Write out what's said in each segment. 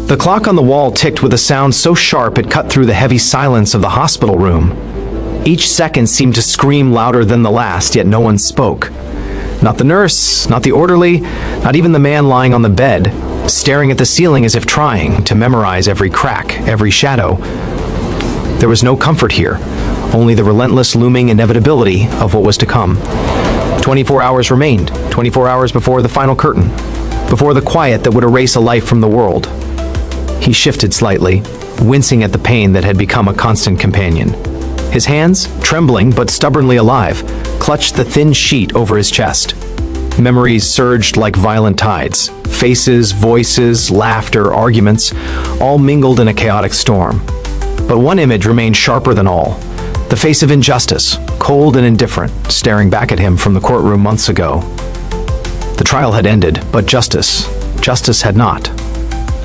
The clock on the wall ticked with a sound so sharp it cut through the heavy silence of the hospital room. Each second seemed to scream louder than the last, yet no one spoke. Not the nurse, not the orderly, not even the man lying on the bed, staring at the ceiling as if trying to memorize every crack, every shadow. There was no comfort here, only the relentless looming inevitability of what was to come. 24 hours remained, 24 hours before the final curtain, before the quiet that would erase a life from the world. He shifted slightly, wincing at the pain that had become a constant companion. His hands, trembling but stubbornly alive, clutched the thin sheet over his chest. Memories surged like violent tides. Faces, voices, laughter, arguments, all mingled in a chaotic storm. But one image remained sharper than all. The face of injustice, cold and indifferent, staring back at him from the courtroom months ago. The trial had ended, but justice had not.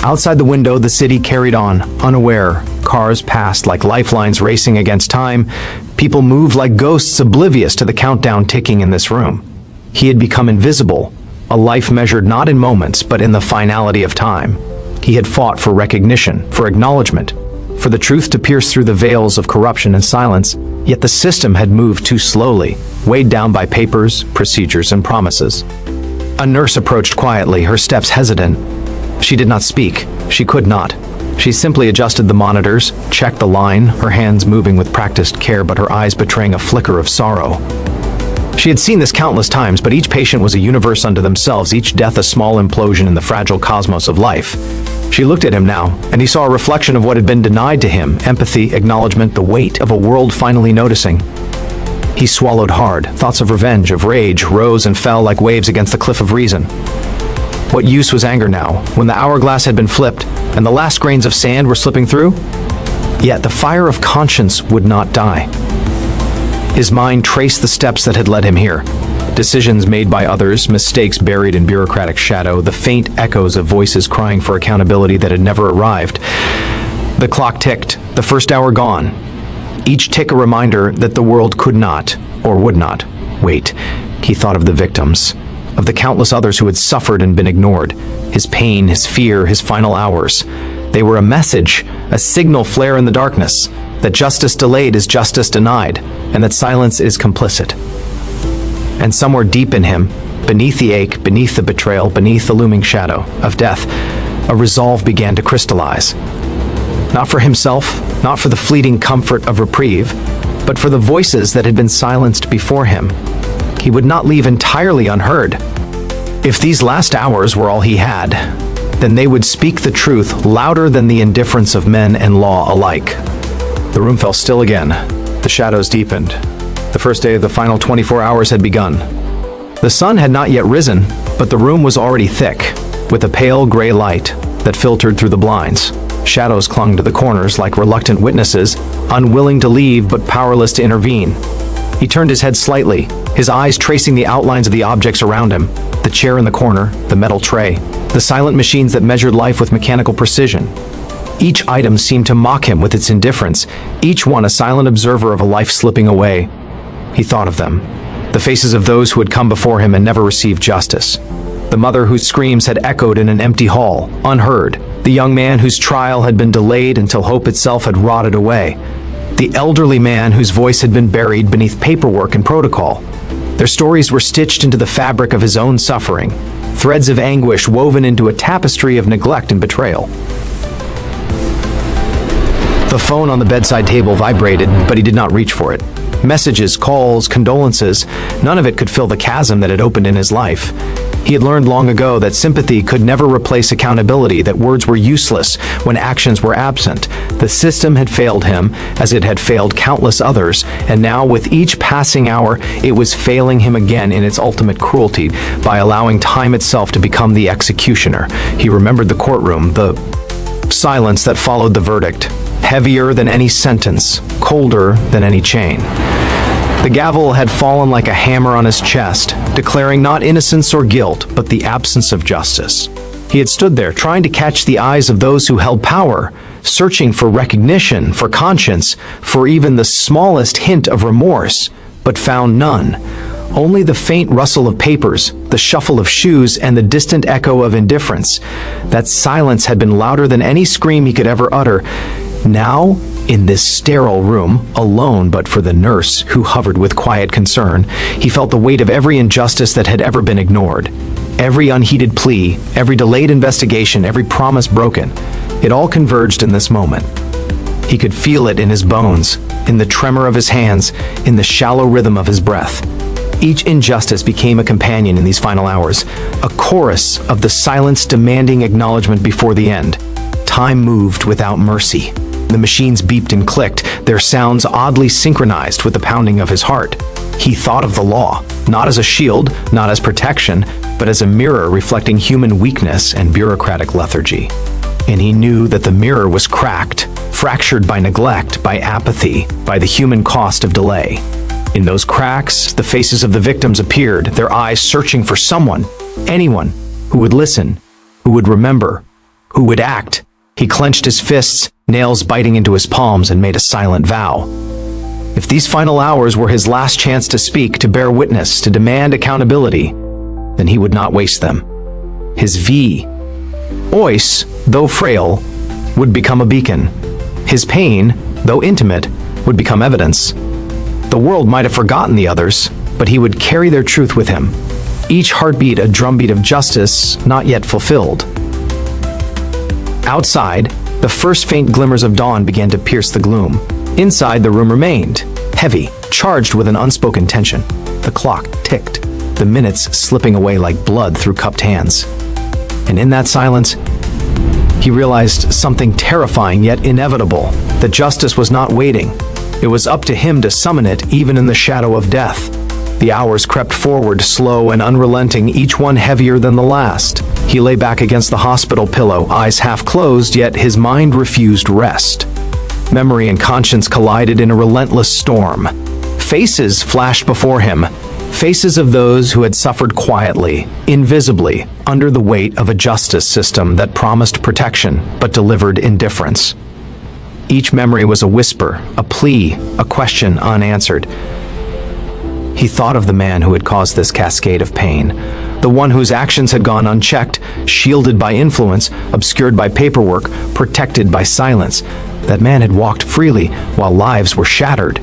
Outside the window, the city carried on, unaware. Cars passed like lifelines racing against time. People moved like ghosts, oblivious to the countdown ticking in this room. He had become invisible, a life measured not in moments, but in the finality of time. He had fought for recognition, for acknowledgement, for the truth to pierce through the veils of corruption and silence, yet the system had moved too slowly, weighed down by papers, procedures, and promises. A nurse approached quietly, her steps hesitant. She did not speak. She could not. She simply adjusted the monitors, checked the line, her hands moving with practiced care but her eyes betraying a flicker of sorrow. She had seen this countless times, but each patient was a universe unto themselves, each death a small implosion in the fragile cosmos of life. She looked at him now, and he saw a reflection of what had been denied to him, empathy, acknowledgement, the weight of a world finally noticing. He swallowed hard. Thoughts of revenge, of rage, rose and fell like waves against the cliff of reason. What use was anger now, when the hourglass had been flipped, and the last grains of sand were slipping through? Yet the fire of conscience would not die. His mind traced the steps that had led him here. Decisions made by others, mistakes buried in bureaucratic shadow, the faint echoes of voices crying for accountability that had never arrived. The clock ticked, the first hour gone. Each tick a reminder that the world could not, or would not, wait. He thought of the victims, of the countless others who had suffered and been ignored. His pain, his fear, his final hours. They were a message, a signal flare in the darkness, that justice delayed is justice denied, and that silence is complicit. And somewhere deep in him, beneath the ache, beneath the betrayal, beneath the looming shadow of death, a resolve began to crystallize. Not for himself, not for the fleeting comfort of reprieve, but for the voices that had been silenced before him. He would not leave entirely unheard. If these last hours were all he had, then they would speak the truth louder than the indifference of men and law alike. The room fell still again. The shadows deepened. The first day of the final 24 hours had begun. The sun had not yet risen, but the room was already thick, with a pale gray light that filtered through the blinds. Shadows clung to the corners like reluctant witnesses, unwilling to leave but powerless to intervene. He turned his head slightly, his eyes tracing the outlines of the objects around him, the chair in the corner, the metal tray, the silent machines that measured life with mechanical precision. Each item seemed to mock him with its indifference, each one a silent observer of a life slipping away. He thought of them, the faces of those who had come before him and never received justice. The mother whose screams had echoed in an empty hall, unheard. The young man whose trial had been delayed until hope itself had rotted away. The elderly man whose voice had been buried beneath paperwork and protocol. Their stories were stitched into the fabric of his own suffering, threads of anguish woven into a tapestry of neglect and betrayal. The phone on the bedside table vibrated, but he did not reach for it. Messages, calls, condolences, none of it could fill the chasm that had opened in his life. He had learned long ago that sympathy could never replace accountability, that words were useless when actions were absent. The system had failed him, as it had failed countless others, and now, with each passing hour, it was failing him again in its ultimate cruelty by allowing time itself to become the executioner. He remembered the courtroom, the silence that followed the verdict, heavier than any sentence, colder than any chain. The gavel had fallen like a hammer on his chest, declaring not innocence or guilt, but the absence of justice. He had stood there, trying to catch the eyes of those who held power, searching for recognition, for conscience, for even the smallest hint of remorse, but found none. Only the faint rustle of papers, the shuffle of shoes, and the distant echo of indifference. That silence had been louder than any scream he could ever utter. Now, in this sterile room, alone but for the nurse who hovered with quiet concern, he felt the weight of every injustice that had ever been ignored. Every unheeded plea, every delayed investigation, every promise broken. It all converged in this moment. He could feel it in his bones, in the tremor of his hands, in the shallow rhythm of his breath. Each injustice became a companion in these final hours, a chorus of the silence demanding acknowledgement before the end. Time moved without mercy. The machines beeped and clicked, their sounds oddly synchronized with the pounding of his heart. He thought of the law, not as a shield, not as protection, but as a mirror reflecting human weakness and bureaucratic lethargy. And he knew that the mirror was cracked, fractured by neglect, by apathy, by the human cost of delay. In those cracks, the faces of the victims appeared, their eyes searching for someone, anyone, who would listen, who would remember, who would act. He clenched his fists, nails biting into his palms, and made a silent vow. If these final hours were his last chance to speak, to bear witness, to demand accountability, then he would not waste them. His voice, though frail, would become a beacon. His pain, though intimate, would become evidence. The world might have forgotten the others, but he would carry their truth with him. Each heartbeat a drumbeat of justice not yet fulfilled. Outside, the first faint glimmers of dawn began to pierce the gloom. Inside, the room remained, heavy, charged with an unspoken tension. The clock ticked, the minutes slipping away like blood through cupped hands. And in that silence, he realized something terrifying yet inevitable, that justice was not waiting. It was up to him to summon it even in the shadow of death. The hours crept forward, slow and unrelenting, each one heavier than the last. He lay back against the hospital pillow, eyes half closed, yet his mind refused rest. Memory and conscience collided in a relentless storm. Faces flashed before him, faces of those who had suffered quietly, invisibly, under the weight of a justice system that promised protection but delivered indifference. Each memory was a whisper, a plea, a question unanswered. He thought of the man who had caused this cascade of pain, the one whose actions had gone unchecked, shielded by influence, obscured by paperwork, protected by silence. That man had walked freely while lives were shattered.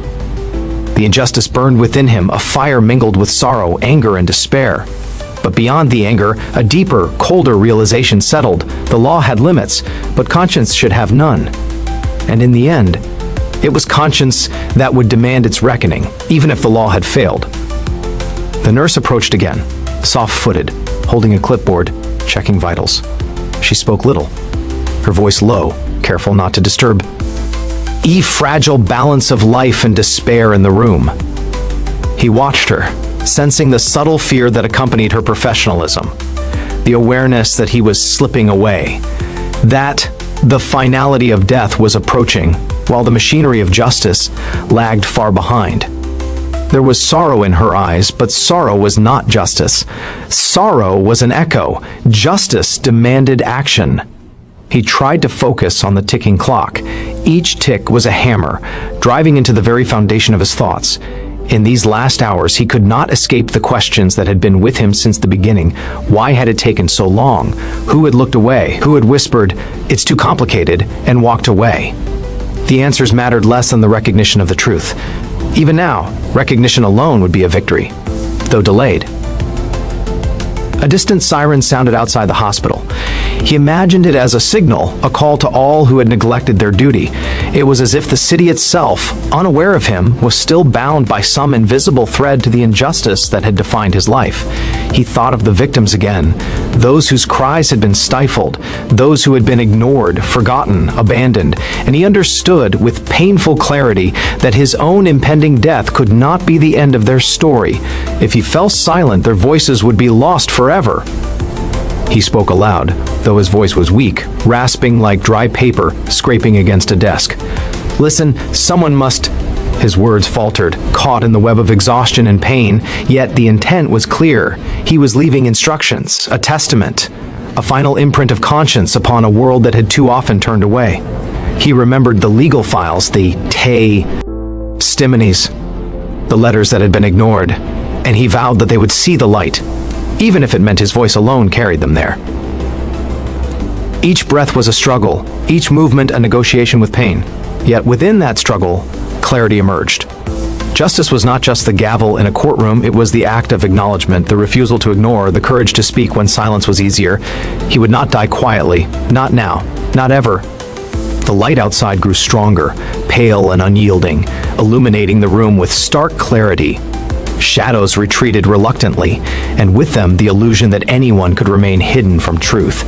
The injustice burned within him, a fire mingled with sorrow, anger, and despair. But beyond the anger, a deeper, colder realization settled. The law had limits, but conscience should have none. And in the end, it was conscience that would demand its reckoning, even if the law had failed. The nurse approached again, soft-footed, holding a clipboard, checking vitals. She spoke little, her voice low, careful not to disturb the fragile balance of life and despair in the room. He watched her, sensing the subtle fear that accompanied her professionalism, the awareness that he was slipping away, that the finality of death was approaching, while the machinery of justice lagged far behind. There was sorrow in her eyes, but sorrow was not justice. Sorrow was an echo. Justice demanded action. He tried to focus on the ticking clock. Each tick was a hammer, driving into the very foundation of his thoughts. In these last hours, he could not escape the questions that had been with him since the beginning. Why had it taken so long? Who had looked away? Who had whispered, "It's too complicated," and walked away? The answers mattered less than the recognition of the truth. Even now, recognition alone would be a victory, though delayed. A distant siren sounded outside the hospital. He imagined it as a signal, a call to all who had neglected their duty. It was as if the city itself, unaware of him, was still bound by some invisible thread to the injustice that had defined his life. He thought of the victims again, those whose cries had been stifled, those who had been ignored, forgotten, abandoned, and he understood with painful clarity that his own impending death could not be the end of their story. If he fell silent, their voices would be lost forever. He spoke aloud, though his voice was weak, rasping like dry paper scraping against a desk. "Listen, someone must—" His words faltered, caught in the web of exhaustion and pain, yet the intent was clear. He was leaving instructions, a testament, a final imprint of conscience upon a world that had too often turned away. He remembered the legal files, the testimonies, the letters that had been ignored. and he vowed that they would see the light, even if it meant his voice alone carried them there. Each breath was a struggle, each movement a negotiation with pain. Yet within that struggle, clarity emerged. Justice was not just the gavel in a courtroom, it was the act of acknowledgement, the refusal to ignore, the courage to speak when silence was easier. He would not die quietly, not now, not ever. The light outside grew stronger, pale and unyielding, illuminating the room with stark clarity. Shadows retreated reluctantly, and with them the illusion that anyone could remain hidden from truth.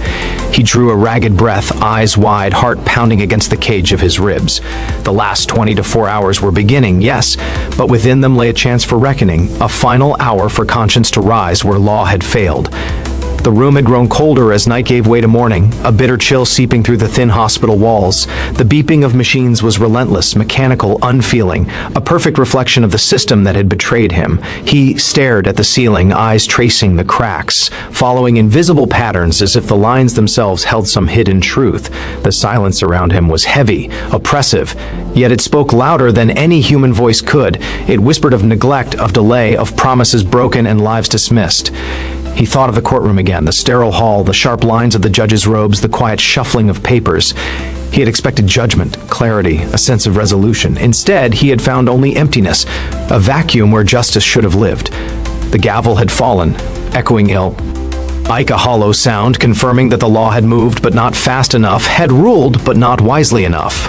He drew a ragged breath, eyes wide, heart pounding against the cage of his ribs. The last 24 hours were beginning, yes, but within them lay a chance for reckoning, a final hour for conscience to rise where law had failed. The room had grown colder as night gave way to morning, a bitter chill seeping through the thin hospital walls. The beeping of machines was relentless, mechanical, unfeeling, a perfect reflection of the system that had betrayed him. He stared at the ceiling, eyes tracing the cracks, following invisible patterns as if the lines themselves held some hidden truth. The silence around him was heavy, oppressive, yet it spoke louder than any human voice could. It whispered of neglect, of delay, of promises broken and lives dismissed. He thought of the courtroom again, the sterile hall, the sharp lines of the judge's robes, the quiet shuffling of papers. He had expected judgment, clarity, a sense of resolution. Instead, he had found only emptiness, a vacuum where justice should have lived. The gavel had fallen, echoing ill. Like a hollow sound, confirming that the law had moved but not fast enough, had ruled but not wisely enough.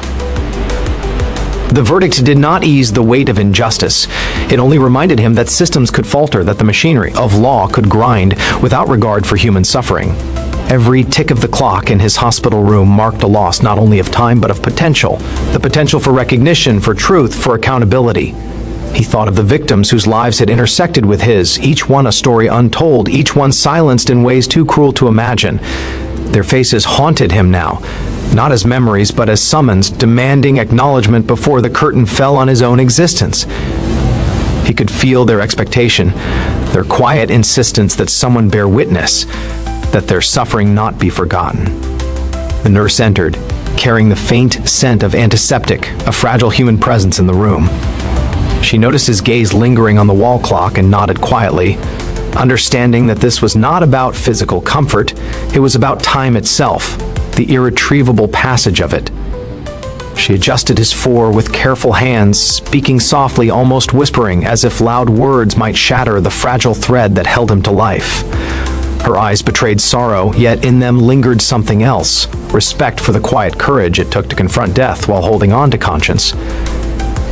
The verdict did not ease the weight of injustice. It only reminded him that systems could falter, that the machinery of law could grind without regard for human suffering. Every tick of the clock in his hospital room marked a loss not only of time but of potential. The potential for recognition, for truth, for accountability. He thought of the victims whose lives had intersected with his, each one a story untold, each one silenced in ways too cruel to imagine. Their faces haunted him now, not as memories but as summons, demanding acknowledgement before the curtain fell on his own existence. He could feel their expectation, their quiet insistence that someone bear witness, that their suffering not be forgotten. The nurse entered, carrying the faint scent of antiseptic, a fragile human presence in the room. She noticed his gaze lingering on the wall clock and nodded quietly, understanding that this was not about physical comfort, it was about time itself, the irretrievable passage of it. She adjusted his fore with careful hands, speaking softly, almost whispering, as if loud words might shatter the fragile thread that held him to life. Her eyes betrayed sorrow, yet in them lingered something else, respect for the quiet courage it took to confront death while holding on to conscience.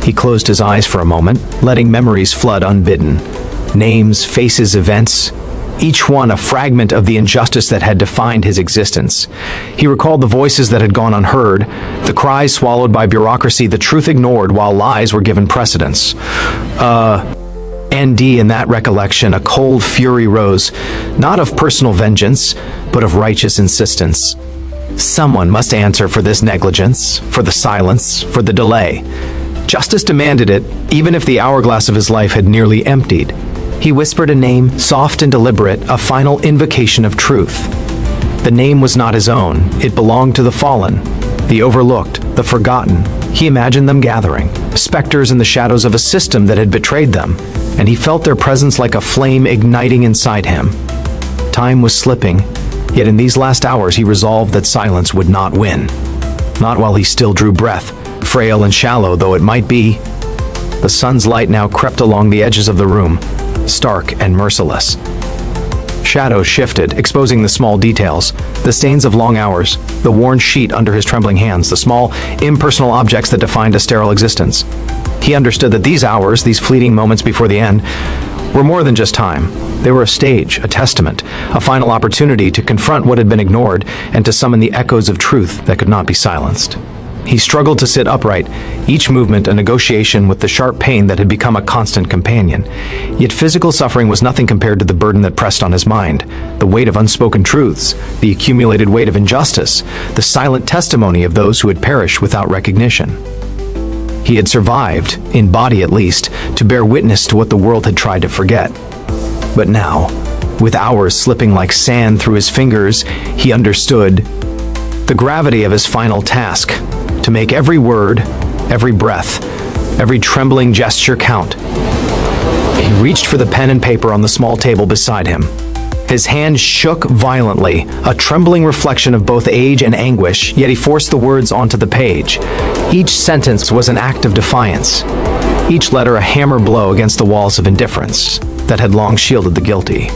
He closed his eyes for a moment, letting memories flood unbidden. Names, faces, events, each one a fragment of the injustice that had defined his existence. He recalled the voices that had gone unheard, the cries swallowed by bureaucracy, the truth ignored while lies were given precedence. ND in that recollection, a cold fury rose, not of personal vengeance, but of righteous insistence. Someone must answer for this negligence, for the silence, for the delay. Justice demanded it, even if the hourglass of his life had nearly emptied. He whispered a name, soft and deliberate, a final invocation of truth. The name was not his own. It belonged to the fallen, the overlooked, the forgotten. He imagined them gathering, specters in the shadows of a system that had betrayed them, and he felt their presence like a flame igniting inside him. Time was slipping, yet in these last hours he resolved that silence would not win. Not while he still drew breath, frail and shallow though it might be. The sun's light now crept along the edges of the room, stark and merciless. Shadows shifted, exposing the small details, the stains of long hours, the worn sheet under his trembling hands, the small, impersonal objects that defined a sterile existence. He understood that these hours, these fleeting moments before the end, were more than just time. They were a stage, a testament, a final opportunity to confront what had been ignored and to summon the echoes of truth that could not be silenced. He struggled to sit upright, each movement a negotiation with the sharp pain that had become a constant companion. Yet physical suffering was nothing compared to the burden that pressed on his mind, the weight of unspoken truths, the accumulated weight of injustice, the silent testimony of those who had perished without recognition. He had survived, in body at least, to bear witness to what the world had tried to forget. But now, with hours slipping like sand through his fingers, he understood the gravity of his final task, to make every word, every breath, every trembling gesture count. He reached for the pen and paper on the small table beside him. His hand shook violently, a trembling reflection of both age and anguish, yet he forced the words onto the page. Each sentence was an act of defiance, each letter a hammer blow against the walls of indifference that had long shielded the guilty.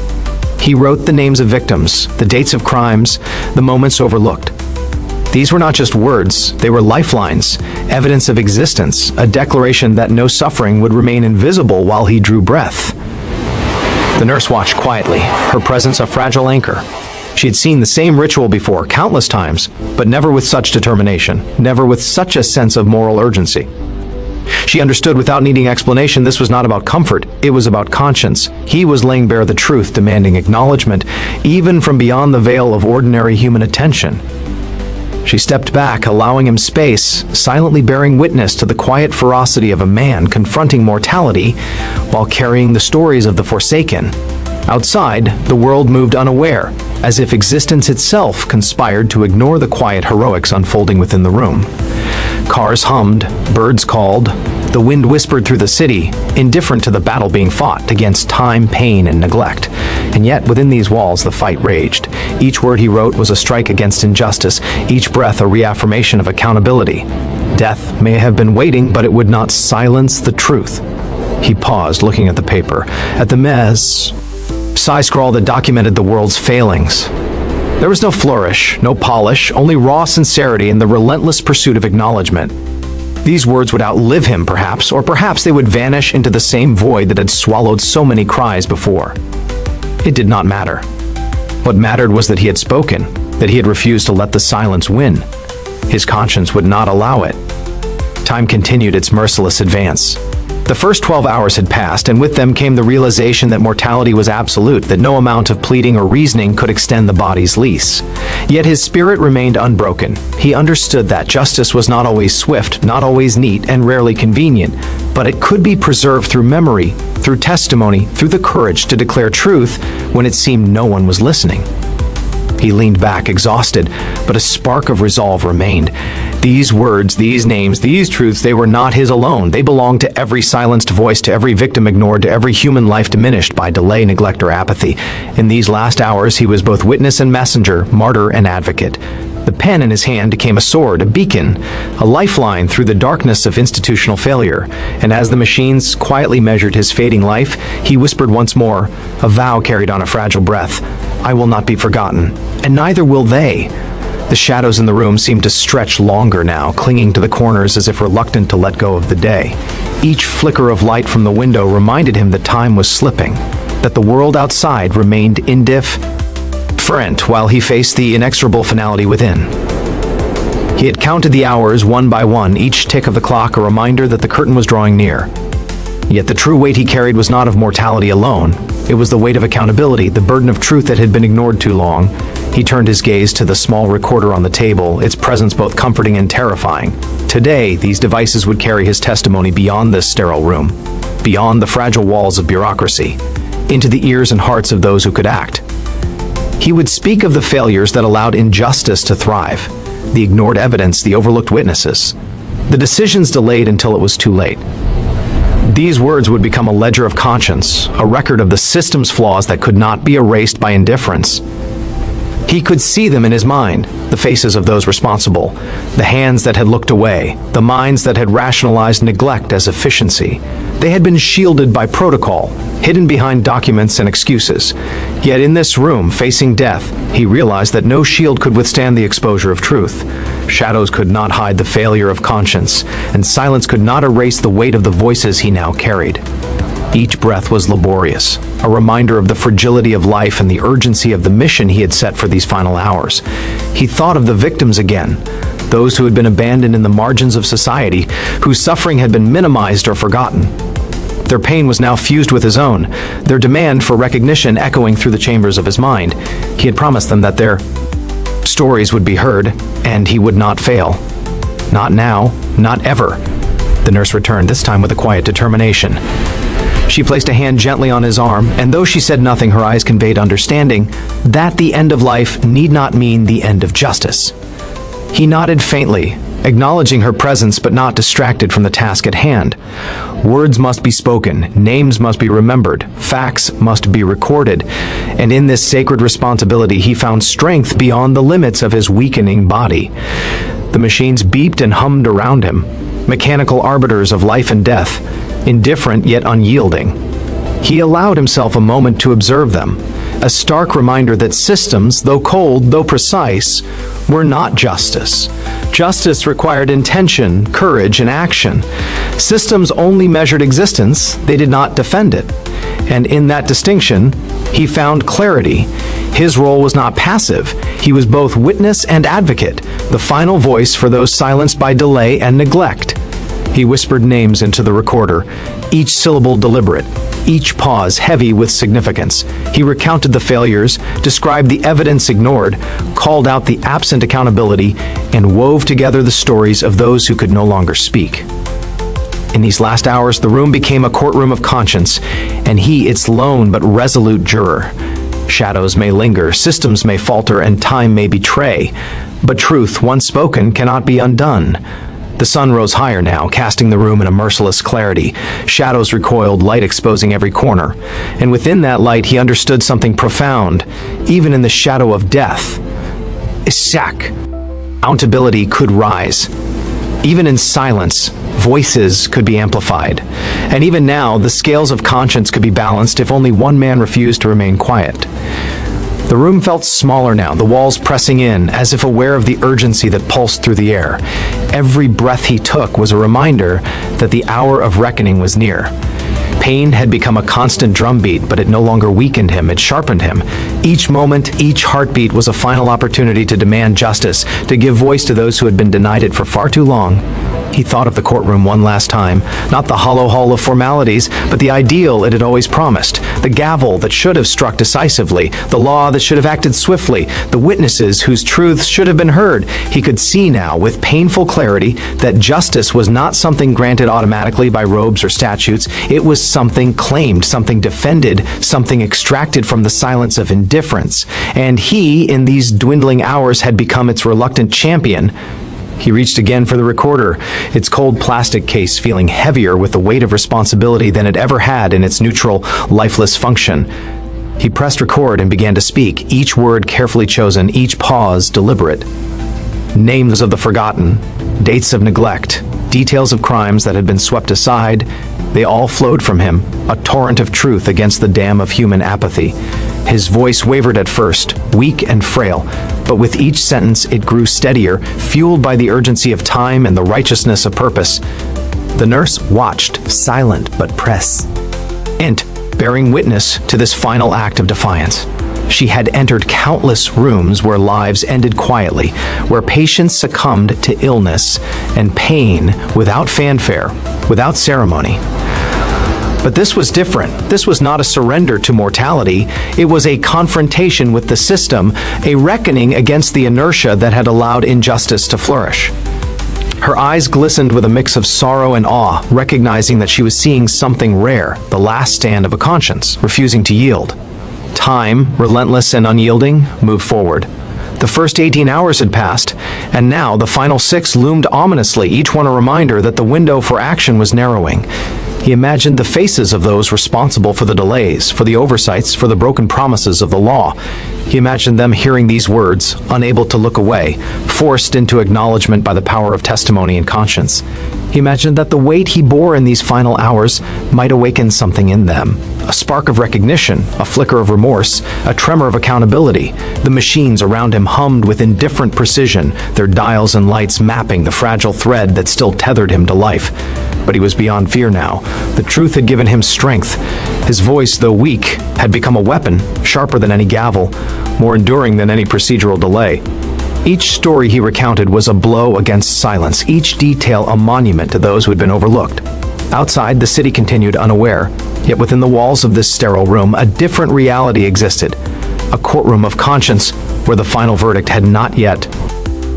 He wrote the names of victims, the dates of crimes, the moments overlooked. These were not just words, they were lifelines, evidence of existence, a declaration that no suffering would remain invisible while he drew breath. The nurse watched quietly, her presence a fragile anchor. She had seen the same ritual before, countless times, but never with such determination, never with such a sense of moral urgency. She understood without needing explanation this was not about comfort, it was about conscience. He was laying bare the truth, demanding acknowledgement, even from beyond the veil of ordinary human attention. She stepped back, allowing him space, silently bearing witness to the quiet ferocity of a man confronting mortality while carrying the stories of the forsaken. Outside, the world moved unaware, as if existence itself conspired to ignore the quiet heroics unfolding within the room. Cars hummed, birds called, the wind whispered through the city, indifferent to the battle being fought against time, pain, and neglect. And yet, within these walls, the fight raged. Each word he wrote was a strike against injustice, each breath a reaffirmation of accountability. Death may have been waiting, but it would not silence the truth. He paused, looking at the paper, at the scrawl that documented the world's failings. There was no flourish, no polish, only raw sincerity and the relentless pursuit of acknowledgement. These words would outlive him, perhaps, or perhaps they would vanish into the same void that had swallowed so many cries before. It did not matter. What mattered was that he had spoken, that he had refused to let the silence win. His conscience would not allow it. Time continued its merciless advance. The first 12 hours had passed, and with them came the realization that mortality was absolute, that no amount of pleading or reasoning could extend the body's lease. Yet his spirit remained unbroken. He understood that justice was not always swift, not always neat, and rarely convenient, but it could be preserved through memory, through testimony, through the courage to declare truth when it seemed no one was listening. He leaned back, exhausted, but a spark of resolve remained. These words, these names, these truths, they were not his alone. They belonged to every silenced voice, to every victim ignored, to every human life diminished by delay, neglect, or apathy. In these last hours, he was both witness and messenger, martyr and advocate. The pen in his hand became a sword, a beacon, a lifeline through the darkness of institutional failure. And as the machines quietly measured his fading life, he whispered once more, a vow carried on a fragile breath, "I will not be forgotten, and neither will they." The shadows in the room seemed to stretch longer now, clinging to the corners as if reluctant to let go of the day. Each flicker of light from the window reminded him that time was slipping, that the world outside remained indifferent while he faced the inexorable finality within. He had counted the hours one by one, each tick of the clock a reminder that the curtain was drawing near. Yet the true weight he carried was not of mortality alone. It was the weight of accountability, the burden of truth that had been ignored too long. He turned his gaze to the small recorder on the table, its presence both comforting and terrifying. Today, these devices would carry his testimony beyond this sterile room, beyond the fragile walls of bureaucracy, into the ears and hearts of those who could act. He would speak of the failures that allowed injustice to thrive, the ignored evidence, the overlooked witnesses, the decisions delayed until it was too late. These words would become a ledger of conscience, a record of the system's flaws that could not be erased by indifference. He could see them in his mind, the faces of those responsible, the hands that had looked away, the minds that had rationalized neglect as efficiency. They had been shielded by protocol, hidden behind documents and excuses. Yet in this room, facing death, he realized that no shield could withstand the exposure of truth. Shadows could not hide the failure of conscience, and silence could not erase the weight of the voices he now carried. Each breath was laborious, a reminder of the fragility of life and the urgency of the mission he had set for these final hours. He thought of the victims again, those who had been abandoned in the margins of society, whose suffering had been minimized or forgotten. Their pain was now fused with his own, their demand for recognition echoing through the chambers of his mind. He had promised them that their stories would be heard, and he would not fail. Not now, not ever. The nurse returned, this time with a quiet determination. She placed a hand gently on his arm, and though she said nothing, her eyes conveyed understanding that the end of life need not mean the end of justice. He nodded faintly, acknowledging her presence but not distracted from the task at hand. Words must be spoken, names must be remembered, facts must be recorded, and in this sacred responsibility he found strength beyond the limits of his weakening body. The machines beeped and hummed around him, mechanical arbiters of life and death, indifferent yet unyielding. He allowed himself a moment to observe them, a stark reminder that systems, though cold, though precise, were not justice. Justice required intention, courage, and action. Systems only measured existence, they did not defend it. And in that distinction, he found clarity. His role was not passive. He was both witness and advocate, the final voice for those silenced by delay and neglect. He whispered names into the recorder, each syllable deliberate, each pause heavy with significance. He recounted the failures, described the evidence ignored, called out the absent accountability, and wove together the stories of those who could no longer speak. In these last hours, the room became a courtroom of conscience, and he its lone but resolute juror. Shadows may linger, systems may falter, and time may betray, but truth, once spoken, cannot be undone. The sun rose higher now, casting the room in a merciless clarity. Shadows recoiled, light exposing every corner. And within that light he understood something profound, even in the shadow of death. Ishak. Accountability could rise. Even in silence, voices could be amplified. And even now, the scales of conscience could be balanced if only one man refused to remain quiet. The room felt smaller now, the walls pressing in, as if aware of the urgency that pulsed through the air. Every breath he took was a reminder that the hour of reckoning was near. Pain had become a constant drumbeat, but it no longer weakened him, it sharpened him. Each moment, each heartbeat was a final opportunity to demand justice, to give voice to those who had been denied it for far too long. He thought of the courtroom one last time, not the hollow hull of formalities, but the ideal it had always promised, the gavel that should have struck decisively, the law that should have acted swiftly, the witnesses whose truths should have been heard. He could see now, with painful clarity, that justice was not something granted automatically by robes or statutes. It was something claimed, something defended, something extracted from the silence of indifference. And he, in these dwindling hours, had become its reluctant champion. He reached again for the recorder, its cold plastic case feeling heavier with the weight of responsibility than it ever had in its neutral, lifeless function. He pressed record and began to speak, each word carefully chosen, each pause deliberate. Names of the forgotten, dates of neglect, details of crimes that had been swept aside, they all flowed from him, a torrent of truth against the dam of human apathy. His voice wavered at first, weak and frail, but with each sentence it grew steadier, fueled by the urgency of time and the righteousness of purpose. The nurse watched, silent but prescient, bearing witness to this final act of defiance. She had entered countless rooms where lives ended quietly, where patients succumbed to illness and pain without fanfare, without ceremony. But this was different. This was not a surrender to mortality. It was a confrontation with the system, a reckoning against the inertia that had allowed injustice to flourish. Her eyes glistened with a mix of sorrow and awe, recognizing that she was seeing something rare, the last stand of a conscience, refusing to yield. Time, relentless and unyielding, moved forward. The first 18 hours had passed, and now the final 6 loomed ominously, each one a reminder that the window for action was narrowing. He imagined the faces of those responsible for the delays, for the oversights, for the broken promises of the law. He imagined them hearing these words, unable to look away, forced into acknowledgement by the power of testimony and conscience. He imagined that the weight he bore in these final hours might awaken something in them. A spark of recognition, a flicker of remorse, a tremor of accountability. The machines around him hummed with indifferent precision, their dials and lights mapping the fragile thread that still tethered him to life. But he was beyond fear now. The truth had given him strength. His voice, though weak, had become a weapon, sharper than any gavel, more enduring than any procedural delay. Each story he recounted was a blow against silence, each detail a monument to those who had been overlooked. Outside, the city continued unaware, yet within the walls of this sterile room, a different reality existed. A courtroom of conscience where the final verdict had not yet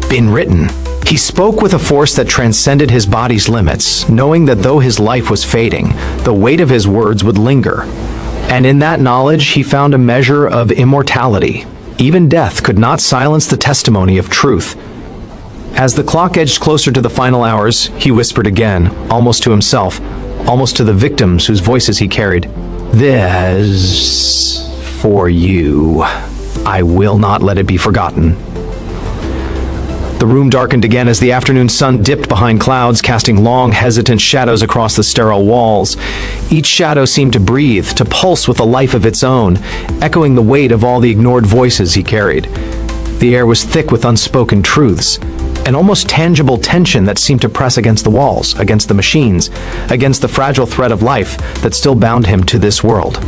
been written. He spoke with a force that transcended his body's limits, knowing that though his life was fading, the weight of his words would linger. And in that knowledge, he found a measure of immortality. Even death could not silence the testimony of truth. As the clock edged closer to the final hours, he whispered again, almost to himself, almost to the victims whose voices he carried. "This for you. I will not let it be forgotten." The room darkened again as the afternoon sun dipped behind clouds, casting long, hesitant shadows across the sterile walls. Each shadow seemed to breathe, to pulse with a life of its own, echoing the weight of all the ignored voices he carried. The air was thick with unspoken truths, an almost tangible tension that seemed to press against the walls, against the machines, against the fragile thread of life that still bound him to this world.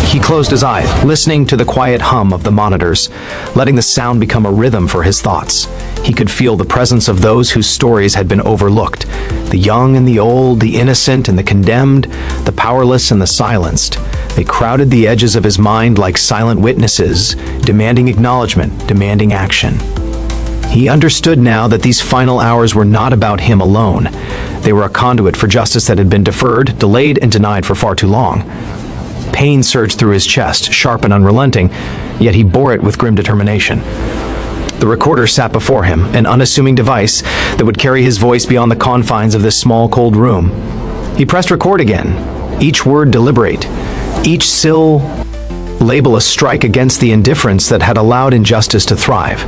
He closed his eyes, listening to the quiet hum of the monitors, letting the sound become a rhythm for his thoughts. He could feel the presence of those whose stories had been overlooked, the young and the old, the innocent and the condemned, the powerless and the silenced. They crowded the edges of his mind like silent witnesses, demanding acknowledgement, demanding action. He understood now that these final hours were not about him alone. They were a conduit for justice that had been deferred, delayed, and denied for far too long. Pain surged through his chest, sharp and unrelenting, yet he bore it with grim determination. The recorder sat before him, an unassuming device that would carry his voice beyond the confines of this small, cold room. He pressed record again, each word deliberate, each label a strike against the indifference that had allowed injustice to thrive.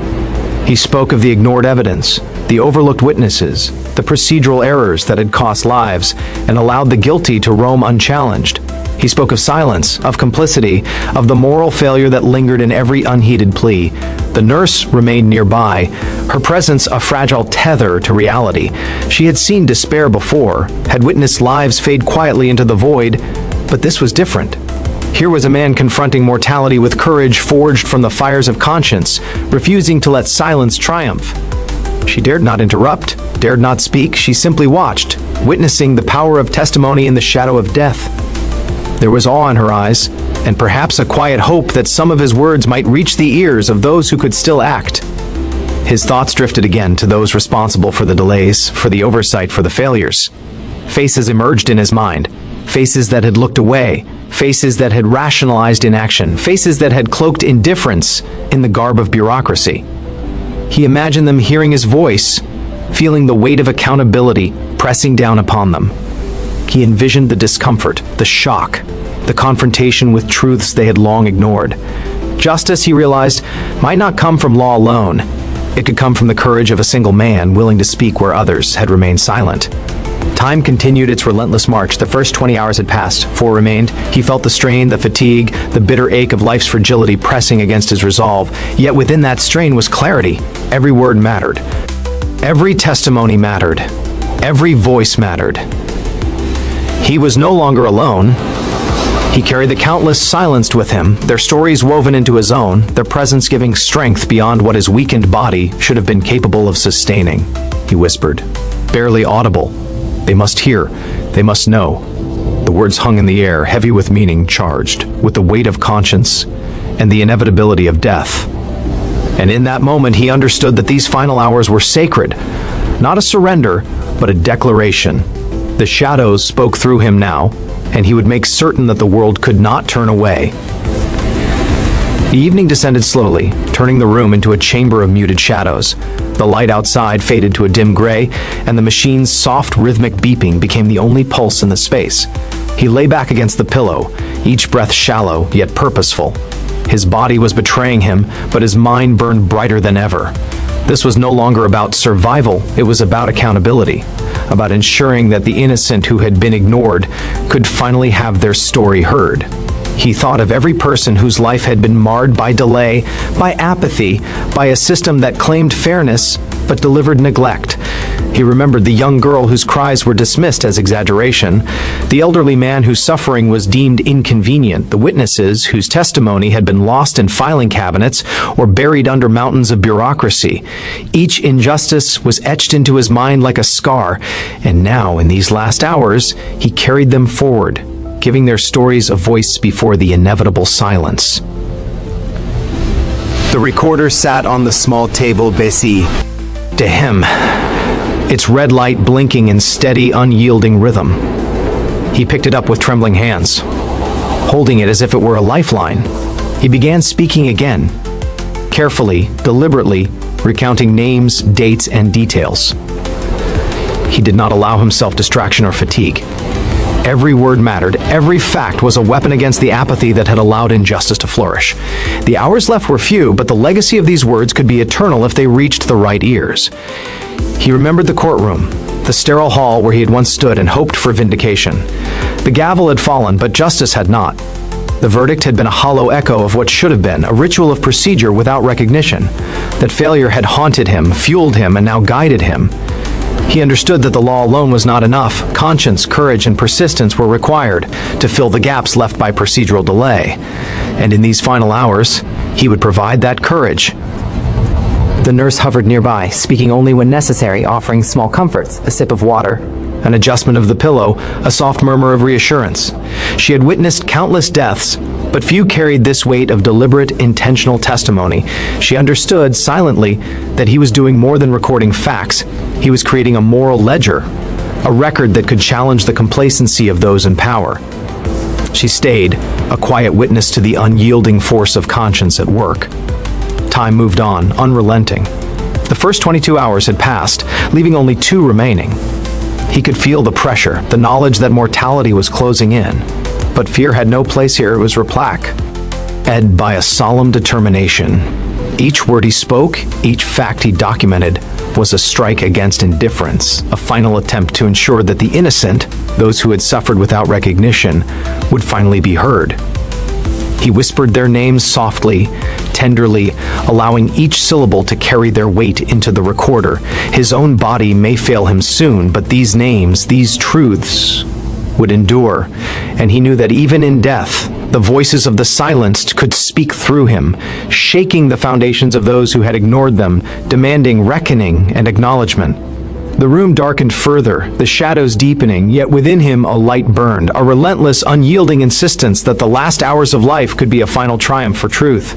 He spoke of the ignored evidence, the overlooked witnesses, the procedural errors that had cost lives and allowed the guilty to roam unchallenged. He spoke of silence, of complicity, of the moral failure that lingered in every unheeded plea. The nurse remained nearby, her presence a fragile tether to reality. She had seen despair before, had witnessed lives fade quietly into the void, but this was different. Here was a man confronting mortality with courage forged from the fires of conscience, refusing to let silence triumph. She dared not interrupt, dared not speak. She simply watched, witnessing the power of testimony in the shadow of death. There was awe in her eyes, and perhaps a quiet hope that some of his words might reach the ears of those who could still act. His thoughts drifted again to those responsible for the delays, for the oversight, for the failures. Faces emerged in his mind, faces that had looked away, faces that had rationalized inaction, faces that had cloaked indifference in the garb of bureaucracy. He imagined them hearing his voice, feeling the weight of accountability pressing down upon them. He envisioned the discomfort, the shock, the confrontation with truths they had long ignored. Justice, he realized, might not come from law alone. It could come from the courage of a single man willing to speak where others had remained silent. Time continued its relentless march. The first 20 hours had passed. 4 remained. He felt the strain, the fatigue, the bitter ache of life's fragility pressing against his resolve. Yet within that strain was clarity. Every word mattered. Every testimony mattered. Every voice mattered. He was no longer alone. He carried the countless silenced with him, their stories woven into his own, their presence giving strength beyond what his weakened body should have been capable of sustaining. He whispered, barely audible. They must hear. They must know. The words hung in the air, heavy with meaning, charged with the weight of conscience and the inevitability of death. And in that moment, he understood that these final hours were sacred, not a surrender, but a declaration. The shadows spoke through him now, and he would make certain that the world could not turn away. The evening descended slowly, turning the room into a chamber of muted shadows. The light outside faded to a dim gray, and the machine's soft, rhythmic beeping became the only pulse in the space. He lay back against the pillow, each breath shallow yet purposeful. His body was betraying him, but his mind burned brighter than ever. This was no longer about survival, it was about accountability, about ensuring that the innocent who had been ignored could finally have their story heard. He thought of every person whose life had been marred by delay, by apathy, by a system that claimed fairness but delivered neglect. He remembered the young girl whose cries were dismissed as exaggeration, the elderly man whose suffering was deemed inconvenient, the witnesses whose testimony had been lost in filing cabinets or buried under mountains of bureaucracy. Each injustice was etched into his mind like a scar, and now, in these last hours, he carried them forward, giving their stories a voice before the inevitable silence. The recorder sat on the small table beside to him, its red light blinking in steady, unyielding rhythm. He picked it up with trembling hands, holding it as if it were a lifeline. He began speaking again, carefully, deliberately, recounting names, dates, and details. He did not allow himself distraction or fatigue. Every word mattered. Every fact was a weapon against the apathy that had allowed injustice to flourish. The hours left were few, but the legacy of these words could be eternal if they reached the right ears. He remembered the courtroom, the sterile hall where he had once stood and hoped for vindication. The gavel had fallen, but justice had not. The verdict had been a hollow echo of what should have been, a ritual of procedure without recognition. That failure had haunted him, fueled him, and now guided him. He understood that the law alone was not enough. Conscience, courage, and persistence were required to fill the gaps left by procedural delay. And in these final hours, he would provide that courage. The nurse hovered nearby, speaking only when necessary, offering small comforts, a sip of water, An adjustment of the pillow, a soft murmur of reassurance. She had witnessed countless deaths, but few carried this weight of deliberate, intentional testimony. She understood, silently, that he was doing more than recording facts. He was creating a moral ledger, a record that could challenge the complacency of those in power. She stayed, a quiet witness to the unyielding force of conscience at work. Time moved on, unrelenting. The first 22 hours had passed, leaving only 2 remaining. He could feel the pressure, the knowledge that mortality was closing in. But fear had no place here. It was replac, by a solemn determination. Each word he spoke, each fact he documented, was a strike against indifference, a final attempt to ensure that the innocent, those who had suffered without recognition, would finally be heard. He whispered their names softly, tenderly, allowing each syllable to carry their weight into the recorder. His own body may fail him soon, but these names, these truths, would endure, and he knew that even in death, the voices of the silenced could speak through him, shaking the foundations of those who had ignored them, demanding reckoning and acknowledgement. The room darkened further, the shadows deepening, yet within him a light burned, a relentless, unyielding insistence that the last hours of life could be a final triumph for truth.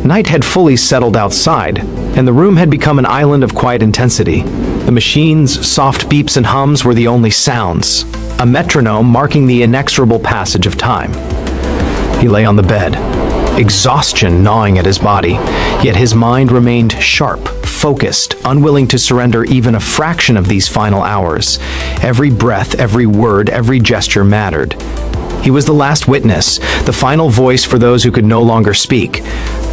Night had fully settled outside, and the room had become an island of quiet intensity. The machines, soft beeps and hums were the only sounds, a metronome marking the inexorable passage of time. He lay on the bed, exhaustion gnawing at his body, yet his mind remained sharp, focused, unwilling to surrender even a fraction of these final hours. Every breath, every word, every gesture mattered. He was the last witness, the final voice for those who could no longer speak.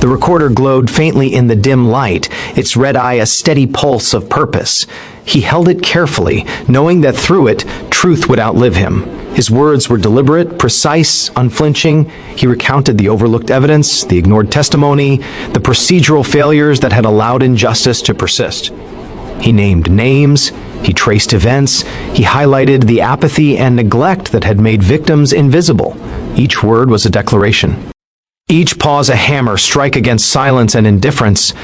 The recorder glowed faintly in the dim light, its red eye a steady pulse of purpose. He held it carefully, knowing that through it, truth would outlive him. His words were deliberate, precise, unflinching. He recounted the overlooked evidence, the ignored testimony, the procedural failures that had allowed injustice to persist. He named names, he traced events, he highlighted the apathy and neglect that had made victims invisible. Each word was a declaration. Each pause a hammer, strike against silence and indifference.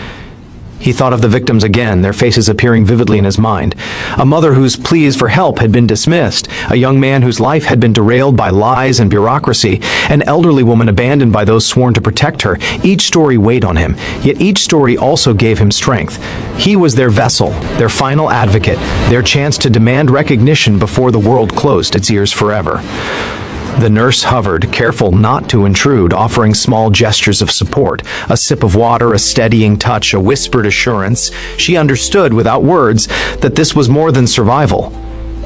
He thought of the victims again, their faces appearing vividly in his mind. A mother whose pleas for help had been dismissed, a young man whose life had been derailed by lies and bureaucracy, an elderly woman abandoned by those sworn to protect her. Each story weighed on him, yet each story also gave him strength. He was their vessel, their final advocate, their chance to demand recognition before the world closed its ears forever. The nurse hovered, careful not to intrude, offering small gestures of support, a sip of water, a steadying touch, a whispered assurance. She understood, without words, that this was more than survival.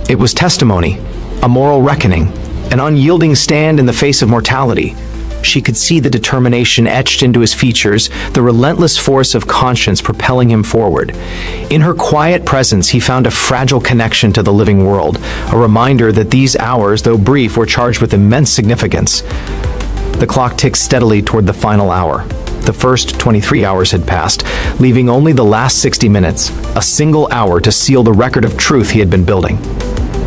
It was testimony, a moral reckoning, an unyielding stand in the face of mortality. She could see the determination etched into his features, the relentless force of conscience propelling him forward. In her quiet presence, he found a fragile connection to the living world, a reminder that these hours, though brief, were charged with immense significance. The clock ticked steadily toward the final hour. The first 23 hours had passed, leaving only the last 60 minutes, a single hour to seal the record of truth he had been building.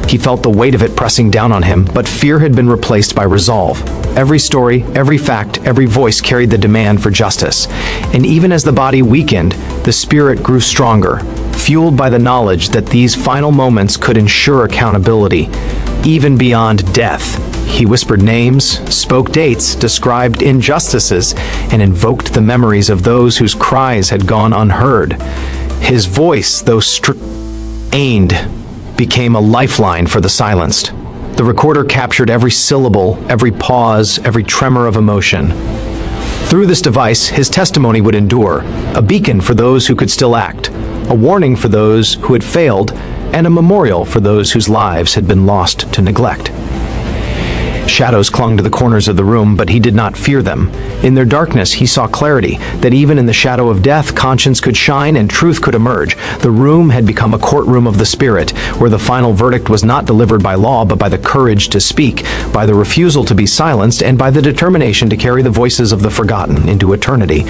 He felt the weight of it pressing down on him, but fear had been replaced by resolve. Every story, every fact, every voice carried the demand for justice. And even as the body weakened, the spirit grew stronger, fueled by the knowledge that these final moments could ensure accountability, even beyond death. He whispered names, spoke dates, described injustices, and invoked the memories of those whose cries had gone unheard. His voice, though strained, became a lifeline for the silenced. The recorder captured every syllable, every pause, every tremor of emotion. Through this device, his testimony would endure, a beacon for those who could still act, a warning for those who had failed, and a memorial for those whose lives had been lost to neglect. Shadows clung to the corners of the room, but he did not fear them. In their darkness, he saw clarity, that even in the shadow of death, conscience could shine and truth could emerge. The room had become a courtroom of the spirit, where the final verdict was not delivered by law, but by the courage to speak, by the refusal to be silenced, and by the determination to carry the voices of the forgotten into eternity.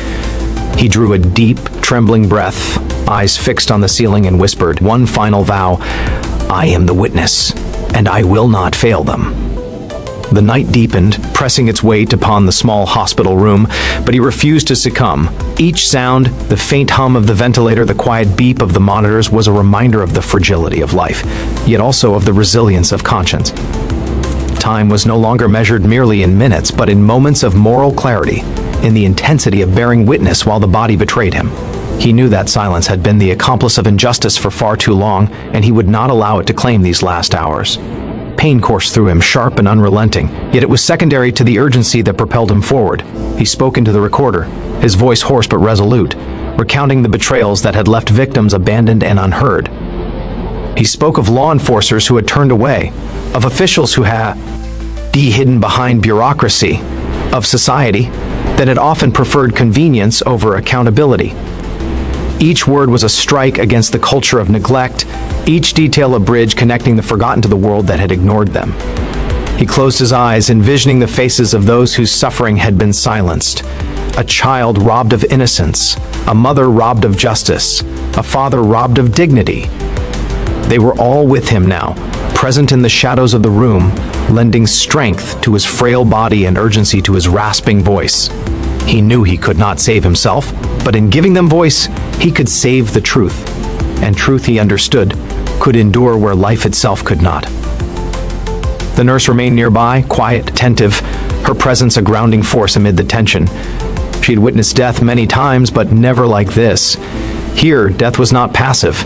He drew a deep, trembling breath, eyes fixed on the ceiling, and whispered one final vow: "I am the witness, and I will not fail them." The night deepened, pressing its weight upon the small hospital room, but he refused to succumb. Each sound, the faint hum of the ventilator, the quiet beep of the monitors, was a reminder of the fragility of life, yet also of the resilience of conscience. Time was no longer measured merely in minutes, but in moments of moral clarity, in the intensity of bearing witness while the body betrayed him. He knew that silence had been the accomplice of injustice for far too long, and he would not allow it to claim these last hours. Pain coursed through him, sharp and unrelenting, yet it was secondary to the urgency that propelled him forward. He spoke into the recorder, his voice hoarse but resolute, recounting the betrayals that had left victims abandoned and unheard. He spoke of law enforcers who had turned away, of officials who had been hidden behind bureaucracy, of society that had often preferred convenience over accountability. Each word was a strike against the culture of neglect, each detail a bridge connecting the forgotten to the world that had ignored them. He closed his eyes, envisioning the faces of those whose suffering had been silenced. A child robbed of innocence, a mother robbed of justice, a father robbed of dignity. They were all with him now, present in the shadows of the room, lending strength to his frail body and urgency to his rasping voice. He knew he could not save himself, but in giving them voice, he could save the truth. And truth, he understood, could endure where life itself could not. The nurse remained nearby, quiet, attentive, her presence a grounding force amid the tension. She had witnessed death many times, but never like this. Here, death was not passive.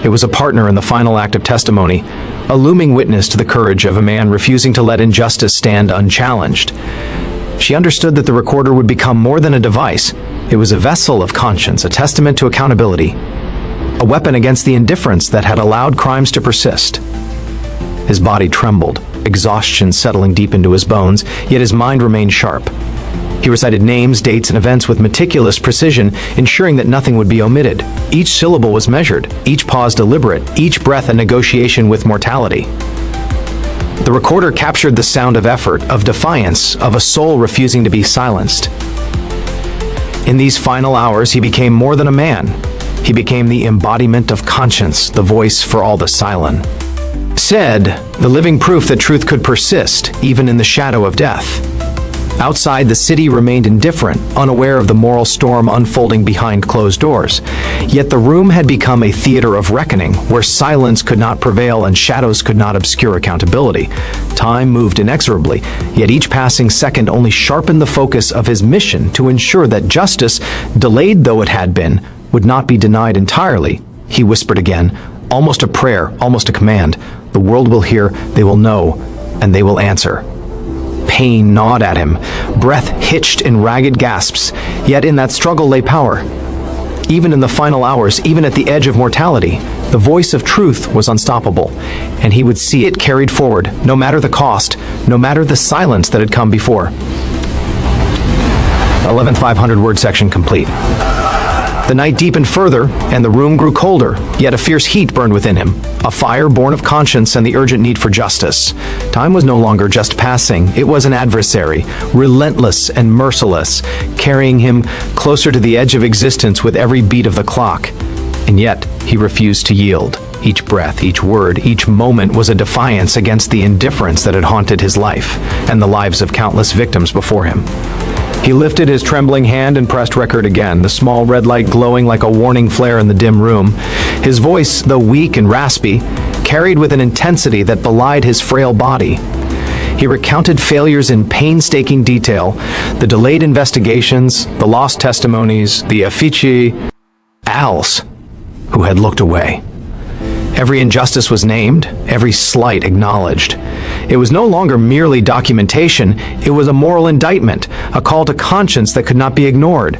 It was a partner in the final act of testimony, a looming witness to the courage of a man refusing to let injustice stand unchallenged. She understood that the recorder would become more than a device. It was a vessel of conscience, a testament to accountability, a weapon against the indifference that had allowed crimes to persist. His body trembled, exhaustion settling deep into his bones, yet his mind remained sharp. He recited names, dates, and events with meticulous precision, ensuring that nothing would be omitted. Each syllable was measured, each pause deliberate, each breath a negotiation with mortality. The recorder captured the sound of effort, of defiance, of a soul refusing to be silenced. In these final hours, he became more than a man. He became the embodiment of conscience, the voice for all the silent. Said, the living proof that truth could persist, even in the shadow of death. Outside, the city remained indifferent, unaware of the moral storm unfolding behind closed doors. Yet the room had become a theater of reckoning, where silence could not prevail and shadows could not obscure accountability. Time moved inexorably, yet each passing second only sharpened the focus of his mission to ensure that justice, delayed though it had been, would not be denied entirely. He whispered again, almost a prayer, almost a command. The world will hear, they will know, and they will answer. Pain gnawed at him, breath hitched in ragged gasps, yet in that struggle lay power. Even in the final hours, even at the edge of mortality, the voice of truth was unstoppable, and he would see it carried forward, no matter the cost, no matter the silence that had come before. 11th 500-word section complete. The night deepened further, and the room grew colder, yet a fierce heat burned within him, a fire born of conscience and the urgent need for justice. Time was no longer just passing, it was an adversary, relentless and merciless, carrying him closer to the edge of existence with every beat of the clock. And yet, he refused to yield. Each breath, each word, each moment was a defiance against the indifference that had haunted his life, and the lives of countless victims before him. He lifted his trembling hand and pressed record again, the small red light glowing like a warning flare in the dim room. His voice, though weak and raspy, carried with an intensity that belied his frail body. He recounted failures in painstaking detail, the delayed investigations, the lost testimonies, the affiche, owls who had looked away. Every injustice was named, every slight acknowledged. It was no longer merely documentation, it was a moral indictment, a call to conscience that could not be ignored.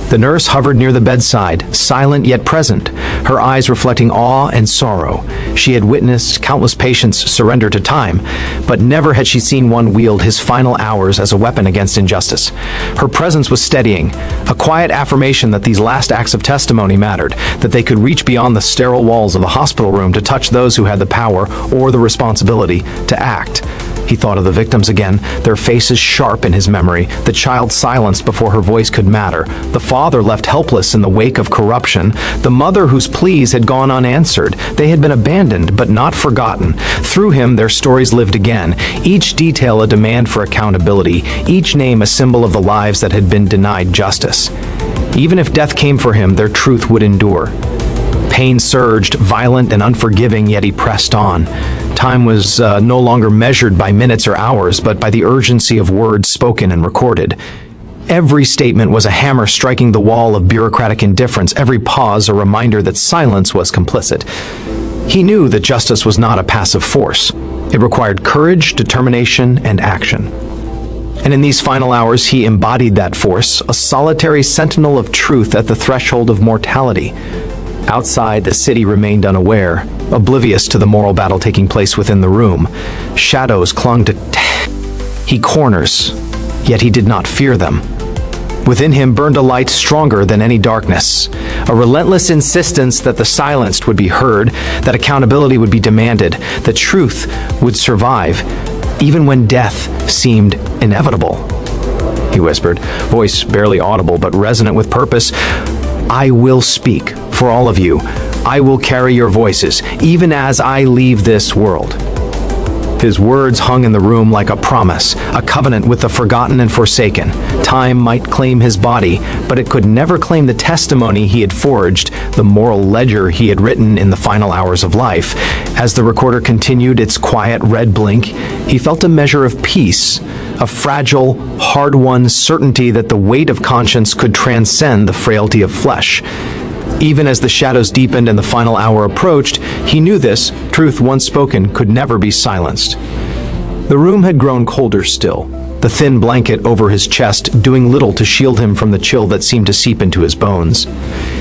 The nurse hovered near the bedside, silent yet present, her eyes reflecting awe and sorrow. She had witnessed countless patients surrender to time, but never had she seen one wield his final hours as a weapon against injustice. Her presence was steadying, a quiet affirmation that these last acts of testimony mattered, that they could reach beyond the sterile walls of the hospital room to touch those who had the power or the responsibility to act. He thought of the victims again, their faces sharp in his memory, the child silenced before her voice could matter, the father left helpless in the wake of corruption, the mother whose pleas had gone unanswered. They had been abandoned, but not forgotten. Through him, their stories lived again, each detail a demand for accountability, each name a symbol of the lives that had been denied justice. Even if death came for him, their truth would endure. Pain surged, violent and unforgiving, yet he pressed on. Time was no longer measured by minutes or hours, but by the urgency of words spoken and recorded. Every statement was a hammer striking the wall of bureaucratic indifference, every pause a reminder that silence was complicit. He knew that justice was not a passive force. It required courage, determination, and action. And in these final hours, he embodied that force, a solitary sentinel of truth at the threshold of mortality. Outside, the city remained unaware, oblivious to the moral battle taking place within the room. Shadows clung to corners, yet he did not fear them. Within him burned a light stronger than any darkness, a relentless insistence that the silenced would be heard, that accountability would be demanded, that truth would survive, even when death seemed inevitable. He whispered, voice barely audible but resonant with purpose, "I will speak for all of you. I will carry your voices, even as I leave this world." His words hung in the room like a promise, a covenant with the forgotten and forsaken. Time might claim his body, but it could never claim the testimony he had forged, the moral ledger he had written in the final hours of life. As the recorder continued its quiet red blink, he felt a measure of peace, a fragile, hard-won certainty that the weight of conscience could transcend the frailty of flesh. Even as the shadows deepened and the final hour approached, he knew this, truth once spoken could never be silenced. The room had grown colder still, the thin blanket over his chest doing little to shield him from the chill that seemed to seep into his bones.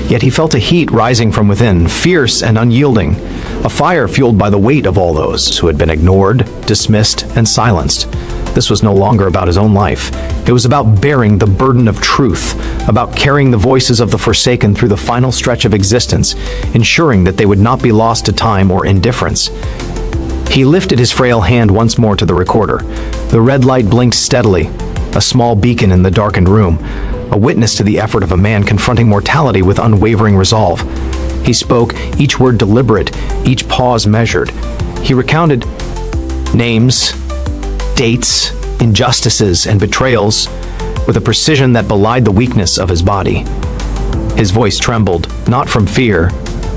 Yet he felt a heat rising from within, fierce and unyielding, a fire fueled by the weight of all those who had been ignored, dismissed, and silenced. This was no longer about his own life. It was about bearing the burden of truth, about carrying the voices of the forsaken through the final stretch of existence, ensuring that they would not be lost to time or indifference. He lifted his frail hand once more to the recorder. The red light blinked steadily, a small beacon in the darkened room, a witness to the effort of a man confronting mortality with unwavering resolve. He spoke, each word deliberate, each pause measured. He recounted names, dates, injustices, and betrayals with a precision that belied the weakness of his body. His voice trembled, not from fear,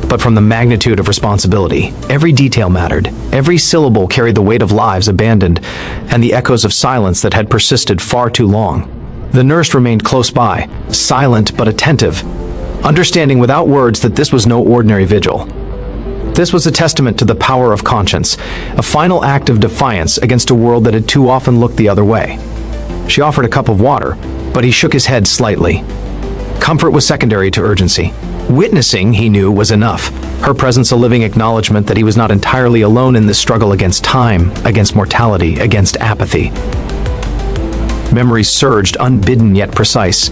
but from the magnitude of responsibility. Every detail mattered. Every syllable carried the weight of lives abandoned and the echoes of silence that had persisted far too long. The nurse remained close by, silent but attentive, understanding without words that this was no ordinary vigil. This was a testament to the power of conscience, a final act of defiance against a world that had too often looked the other way. She offered a cup of water, but he shook his head slightly. Comfort was secondary to urgency. Witnessing, he knew, was enough. Her presence a living acknowledgement that he was not entirely alone in this struggle against time, against mortality, against apathy. Memories surged, unbidden yet precise.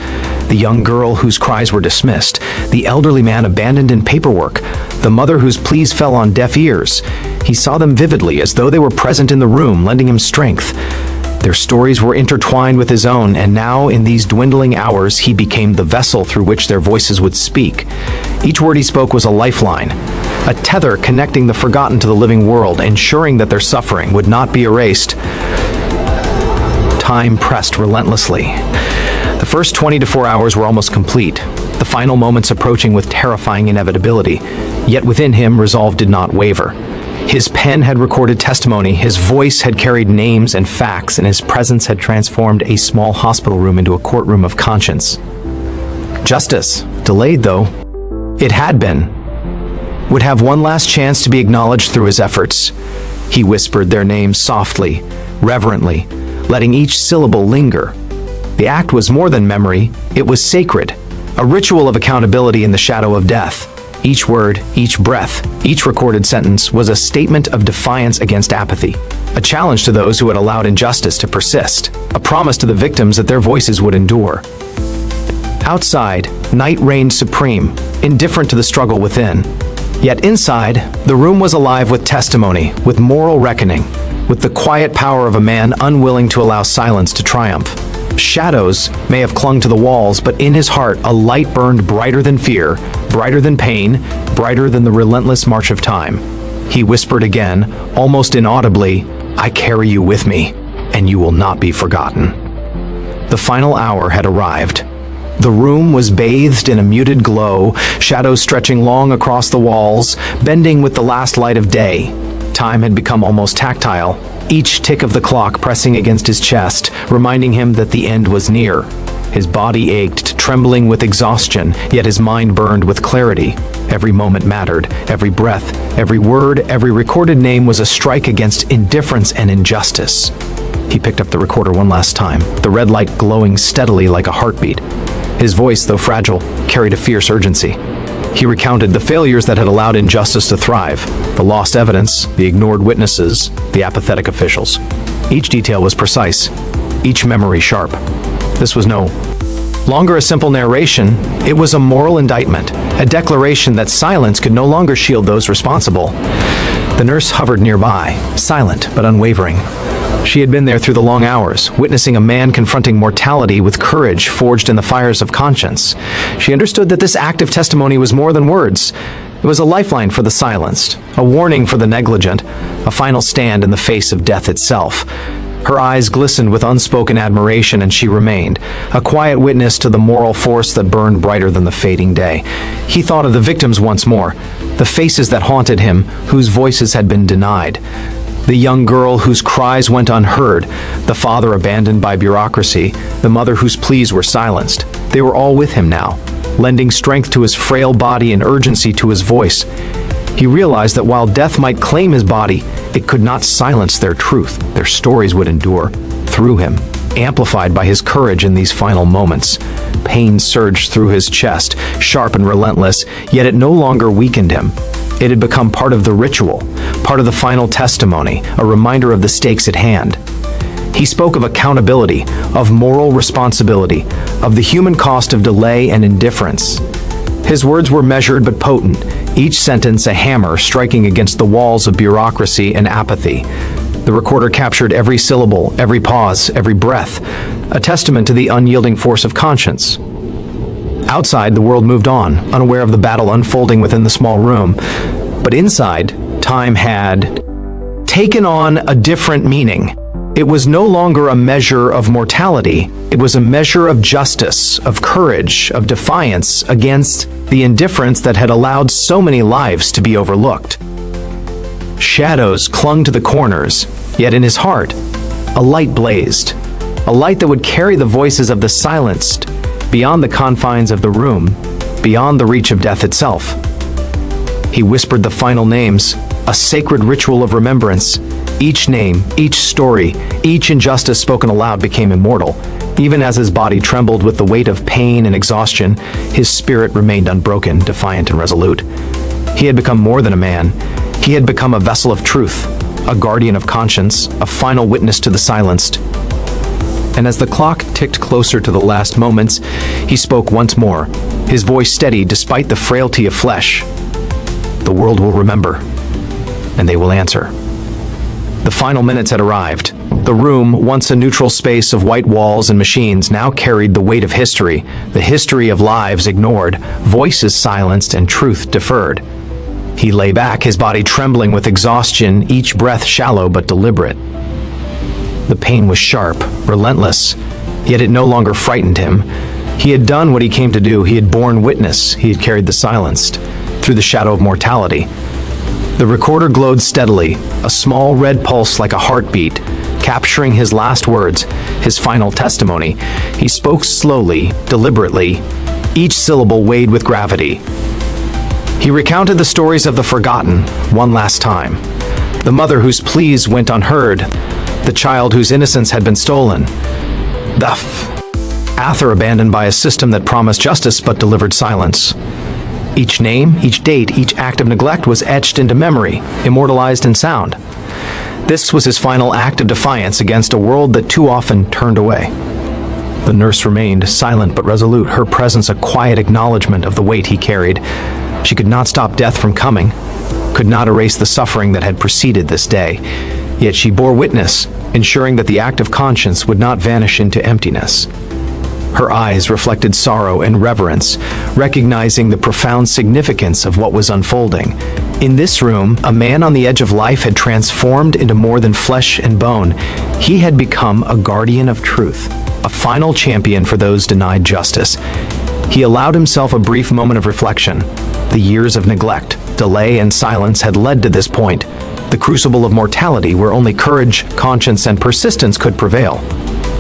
The young girl whose cries were dismissed, the elderly man abandoned in paperwork, the mother whose pleas fell on deaf ears. He saw them vividly, as though they were present in the room, lending him strength. Their stories were intertwined with his own, and now, in these dwindling hours, he became the vessel through which their voices would speak. Each word he spoke was a lifeline, a tether connecting the forgotten to the living world, ensuring that their suffering would not be erased. Time pressed relentlessly. The first 24 hours were almost complete, the final moments approaching with terrifying inevitability. Yet within him, resolve did not waver. His pen had recorded testimony, his voice had carried names and facts, and his presence had transformed a small hospital room into a courtroom of conscience. Justice, delayed though it had been, would have one last chance to be acknowledged through his efforts. He whispered their names softly, reverently, letting each syllable linger. The act was more than memory, it was sacred, a ritual of accountability in the shadow of death. Each word, each breath, each recorded sentence was a statement of defiance against apathy, a challenge to those who had allowed injustice to persist, a promise to the victims that their voices would endure. Outside, night reigned supreme, indifferent to the struggle within. Yet inside, the room was alive with testimony, with moral reckoning, with the quiet power of a man unwilling to allow silence to triumph. Shadows may have clung to the walls, but in his heart a light burned brighter than fear, brighter than pain, brighter than the relentless march of time. He whispered again, almost inaudibly, "I carry you with me, and you will not be forgotten." The final hour had arrived. The room was bathed in a muted glow, shadows stretching long across the walls, bending with the last light of day. Time had become almost tactile, each tick of the clock pressing against his chest, reminding him that the end was near. His body ached, trembling with exhaustion, yet his mind burned with clarity. Every moment mattered, every breath, every word, every recorded name was a strike against indifference and injustice. He picked up the recorder one last time, the red light glowing steadily like a heartbeat. His voice, though fragile, carried a fierce urgency. He recounted the failures that had allowed injustice to thrive, the lost evidence, the ignored witnesses, the apathetic officials. Each detail was precise, each memory sharp. This was no longer a simple narration, it was a moral indictment, a declaration that silence could no longer shield those responsible. The nurse hovered nearby, silent but unwavering. She had been there through the long hours, witnessing a man confronting mortality with courage forged in the fires of conscience. She understood that this act of testimony was more than words. It was a lifeline for the silenced, a warning for the negligent, a final stand in the face of death itself. Her eyes glistened with unspoken admiration, and she remained, a quiet witness to the moral force that burned brighter than the fading day. He thought of the victims once more, the faces that haunted him, whose voices had been denied. The young girl whose cries went unheard, the father abandoned by bureaucracy, the mother whose pleas were silenced. They were all with him now, lending strength to his frail body and urgency to his voice. He realized that while death might claim his body, it could not silence their truth. Their stories would endure through him, amplified by his courage in these final moments. Pain surged through his chest, sharp and relentless, yet it no longer weakened him. It had become part of the ritual, part of the final testimony, a reminder of the stakes at hand. He spoke of accountability, of moral responsibility, of the human cost of delay and indifference. His words were measured but potent, each sentence a hammer striking against the walls of bureaucracy and apathy. The recorder captured every syllable, every pause, every breath, a testament to the unyielding force of conscience. Outside, the world moved on, unaware of the battle unfolding within the small room. But inside, time had taken on a different meaning. It was no longer a measure of mortality. It was a measure of justice, of courage, of defiance against the indifference that had allowed so many lives to be overlooked. Shadows clung to the corners, yet in his heart, a light blazed. A light that would carry the voices of the silenced beyond the confines of the room, beyond the reach of death itself. He whispered the final names, a sacred ritual of remembrance. Each name, each story, each injustice spoken aloud became immortal. Even as his body trembled with the weight of pain and exhaustion, his spirit remained unbroken, defiant and resolute. He had become more than a man. He had become a vessel of truth, a guardian of conscience, a final witness to the silenced. And as the clock ticked closer to the last moments, he spoke once more, his voice steady despite the frailty of flesh. The world will remember, and they will answer. The final minutes had arrived. The room, once a neutral space of white walls and machines, now carried the weight of history, the history of lives ignored, voices silenced, and truth deferred. He lay back, his body trembling with exhaustion, each breath shallow but deliberate. The pain was sharp, relentless, yet it no longer frightened him. He had done what he came to do. He had borne witness. He had carried the silenced through the shadow of mortality. The recorder glowed steadily, a small red pulse like a heartbeat, capturing his last words, his final testimony. He spoke slowly, deliberately, each syllable weighed with gravity. He recounted the stories of the forgotten one last time, The mother whose pleas went unheard. The child whose innocence had been stolen. The Ather abandoned by a system that promised justice but delivered silence. Each name, each date, each act of neglect was etched into memory, immortalized in sound. This was his final act of defiance against a world that too often turned away. The nurse remained silent but resolute, her presence a quiet acknowledgement of the weight he carried. She could not stop death from coming, could not erase the suffering that had preceded this day. Yet she bore witness, ensuring that the act of conscience would not vanish into emptiness. Her eyes reflected sorrow and reverence, recognizing the profound significance of what was unfolding. In this room, a man on the edge of life had transformed into more than flesh and bone. He had become a guardian of truth, a final champion for those denied justice. He allowed himself a brief moment of reflection. The years of neglect, delay, and silence had led to this point, the crucible of mortality where only courage, conscience, and persistence could prevail.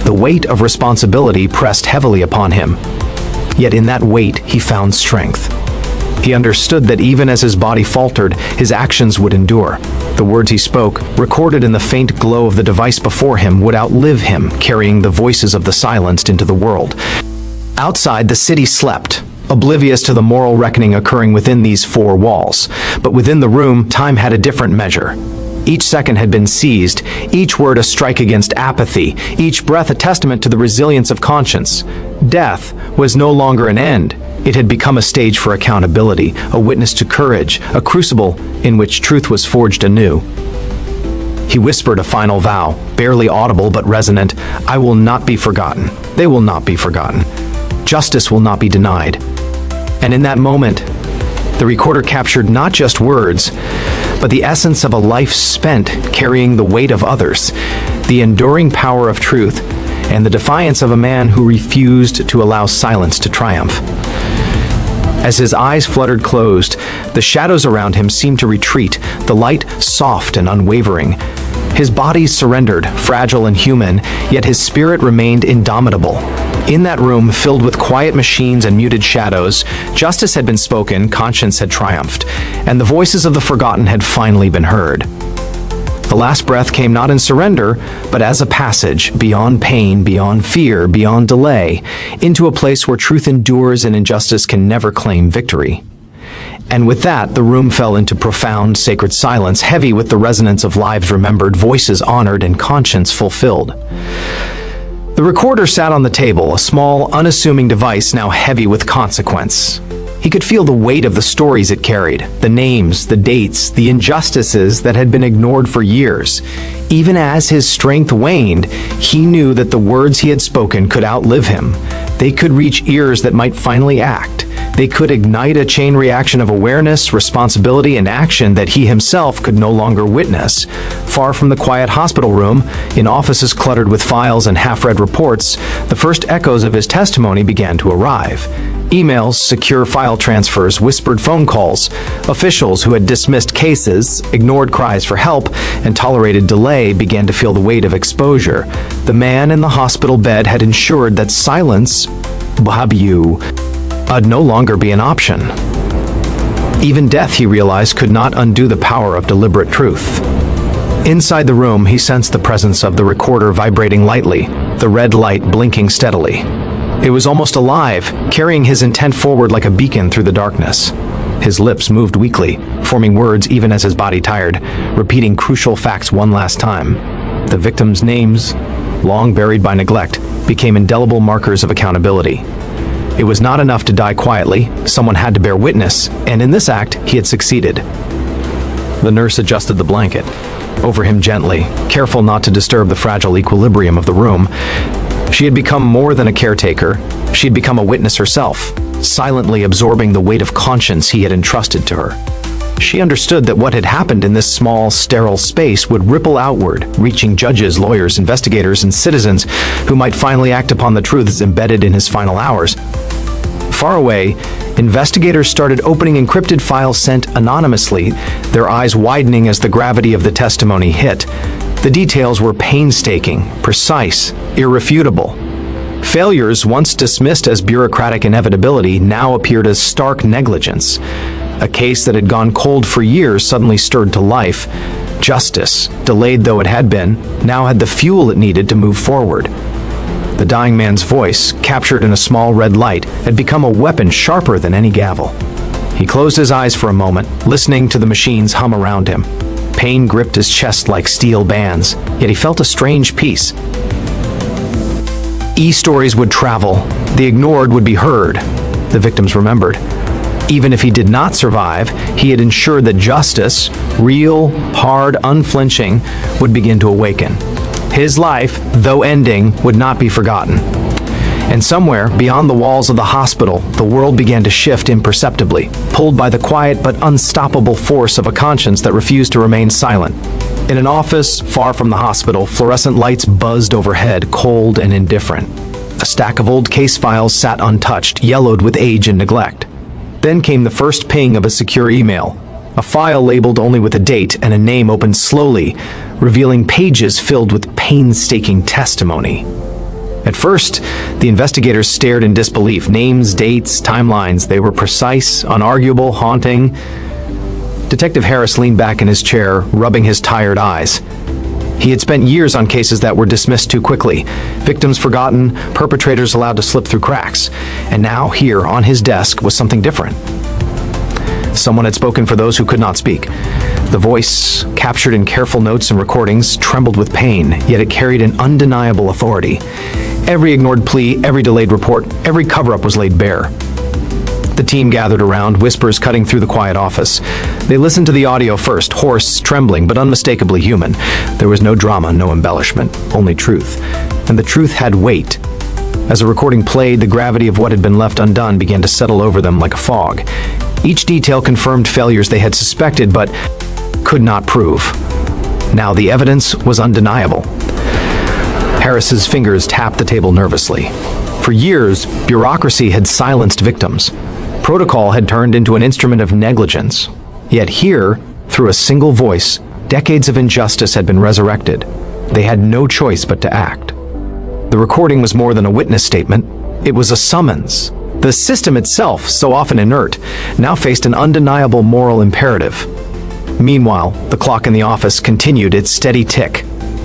The weight of responsibility pressed heavily upon him. Yet in that weight, he found strength. He understood that even as his body faltered, his actions would endure. The words he spoke, recorded in the faint glow of the device before him, would outlive him, carrying the voices of the silenced into the world. Outside, the city slept, oblivious to the moral reckoning occurring within these four walls. But within the room, time had a different measure. Each second had been seized, each word a strike against apathy, each breath a testament to the resilience of conscience. Death was no longer an end. It had become a stage for accountability, a witness to courage, a crucible in which truth was forged anew. He whispered a final vow, barely audible but resonant. I will not be forgotten. They will not be forgotten. Justice will not be denied. And in that moment, the recorder captured not just words, but the essence of a life spent carrying the weight of others, the enduring power of truth, and the defiance of a man who refused to allow silence to triumph. As his eyes fluttered closed, the shadows around him seemed to retreat, the light soft and unwavering. His body surrendered, fragile and human, yet his spirit remained indomitable. In that room, filled with quiet machines and muted shadows, justice had been spoken, conscience had triumphed, and the voices of the forgotten had finally been heard. The last breath came not in surrender, but as a passage, beyond pain, beyond fear, beyond delay, into a place where truth endures and injustice can never claim victory. And with that, the room fell into profound, sacred silence, heavy with the resonance of lives remembered, voices honored, and conscience fulfilled. The recorder sat on the table, a small, unassuming device now heavy with consequence. He could feel the weight of the stories it carried, the names, the dates, the injustices that had been ignored for years. Even as his strength waned, he knew that the words he had spoken could outlive him. They could reach ears that might finally act. They could ignite a chain reaction of awareness, responsibility, and action that he himself could no longer witness. Far from the quiet hospital room, in offices cluttered with files and half-read reports, the first echoes of his testimony began to arrive. Emails, secure file transfers, whispered phone calls. Officials who had dismissed cases, ignored cries for help, and tolerated delay began to feel the weight of exposure. The man in the hospital bed had ensured that silence, would no longer be an option. Even death, he realized, could not undo the power of deliberate truth. Inside the room, he sensed the presence of the recorder vibrating lightly, the red light blinking steadily. It was almost alive, carrying his intent forward like a beacon through the darkness. His lips moved weakly, forming words even as his body tired, repeating crucial facts one last time. The victims' names, long buried by neglect, became indelible markers of accountability. It was not enough to die quietly, someone had to bear witness, and in this act, he had succeeded. The nurse adjusted the blanket over him gently, careful not to disturb the fragile equilibrium of the room. She had become more than a caretaker. She had become a witness herself, silently absorbing the weight of conscience he had entrusted to her. She understood that what had happened in this small, sterile space would ripple outward, reaching judges, lawyers, investigators, and citizens who might finally act upon the truths embedded in his final hours. Far away, investigators started opening encrypted files sent anonymously, their eyes widening as the gravity of the testimony hit. The details were painstaking, precise, irrefutable. Failures, once dismissed as bureaucratic inevitability, now appeared as stark negligence. A case that had gone cold for years suddenly stirred to life. Justice, delayed though it had been, now had the fuel it needed to move forward. The dying man's voice, captured in a small red light, had become a weapon sharper than any gavel. He closed his eyes for a moment, listening to the machines hum around him. Pain gripped his chest like steel bands, yet he felt a strange peace. E-stories would travel. The ignored would be heard. The victims remembered. Even if he did not survive, he had ensured that justice, real, hard, unflinching, would begin to awaken. His life, though ending, would not be forgotten. And somewhere, beyond the walls of the hospital, the world began to shift imperceptibly, pulled by the quiet but unstoppable force of a conscience that refused to remain silent. In an office far from the hospital, fluorescent lights buzzed overhead, cold and indifferent. A stack of old case files sat untouched, yellowed with age and neglect. Then came the first ping of a secure email. A file labeled only with a date and a name opened slowly, revealing pages filled with painstaking testimony. At first, the investigators stared in disbelief. Names, dates, timelines, they were precise, unarguable, haunting. Detective Harris leaned back in his chair, rubbing his tired eyes. He had spent years on cases that were dismissed too quickly, victims forgotten, perpetrators allowed to slip through cracks. And now, here, on his desk, was something different. Someone had spoken for those who could not speak. The voice, captured in careful notes and recordings, trembled with pain, yet it carried an undeniable authority. Every ignored plea, every delayed report, every cover-up was laid bare. The team gathered around, whispers cutting through the quiet office. They listened to the audio first, hoarse, trembling, but unmistakably human. There was no drama, no embellishment, only truth. And the truth had weight. As the recording played, the gravity of what had been left undone began to settle over them like a fog. Each detail confirmed failures they had suspected, but could not prove. Now the evidence was undeniable. Harris's fingers tapped the table nervously. For years, bureaucracy had silenced victims. Protocol had turned into an instrument of negligence. Yet here, through a single voice, decades of injustice had been resurrected. They had no choice but to act. The recording was more than a witness statement. It was a summons. The system itself, so often inert, now faced an undeniable moral imperative. Meanwhile, the clock in the office continued its steady tick.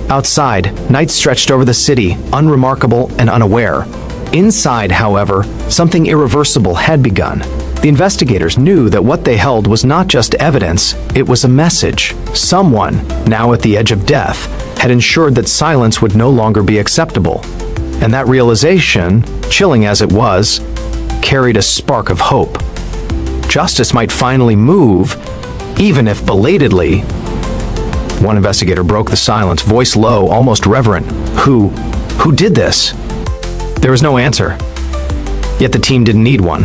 Outside, night stretched over the city, unremarkable and unaware. Inside, however, something irreversible had begun. The investigators knew that what they held was not just evidence, it was a message. Someone, now at the edge of death, had ensured that silence would no longer be acceptable. And that realization, chilling as it was, carried a spark of hope. Justice might finally move, even if belatedly. One investigator broke the silence, voice low, almost reverent. Who did this? There was no answer. Yet the team didn't need one.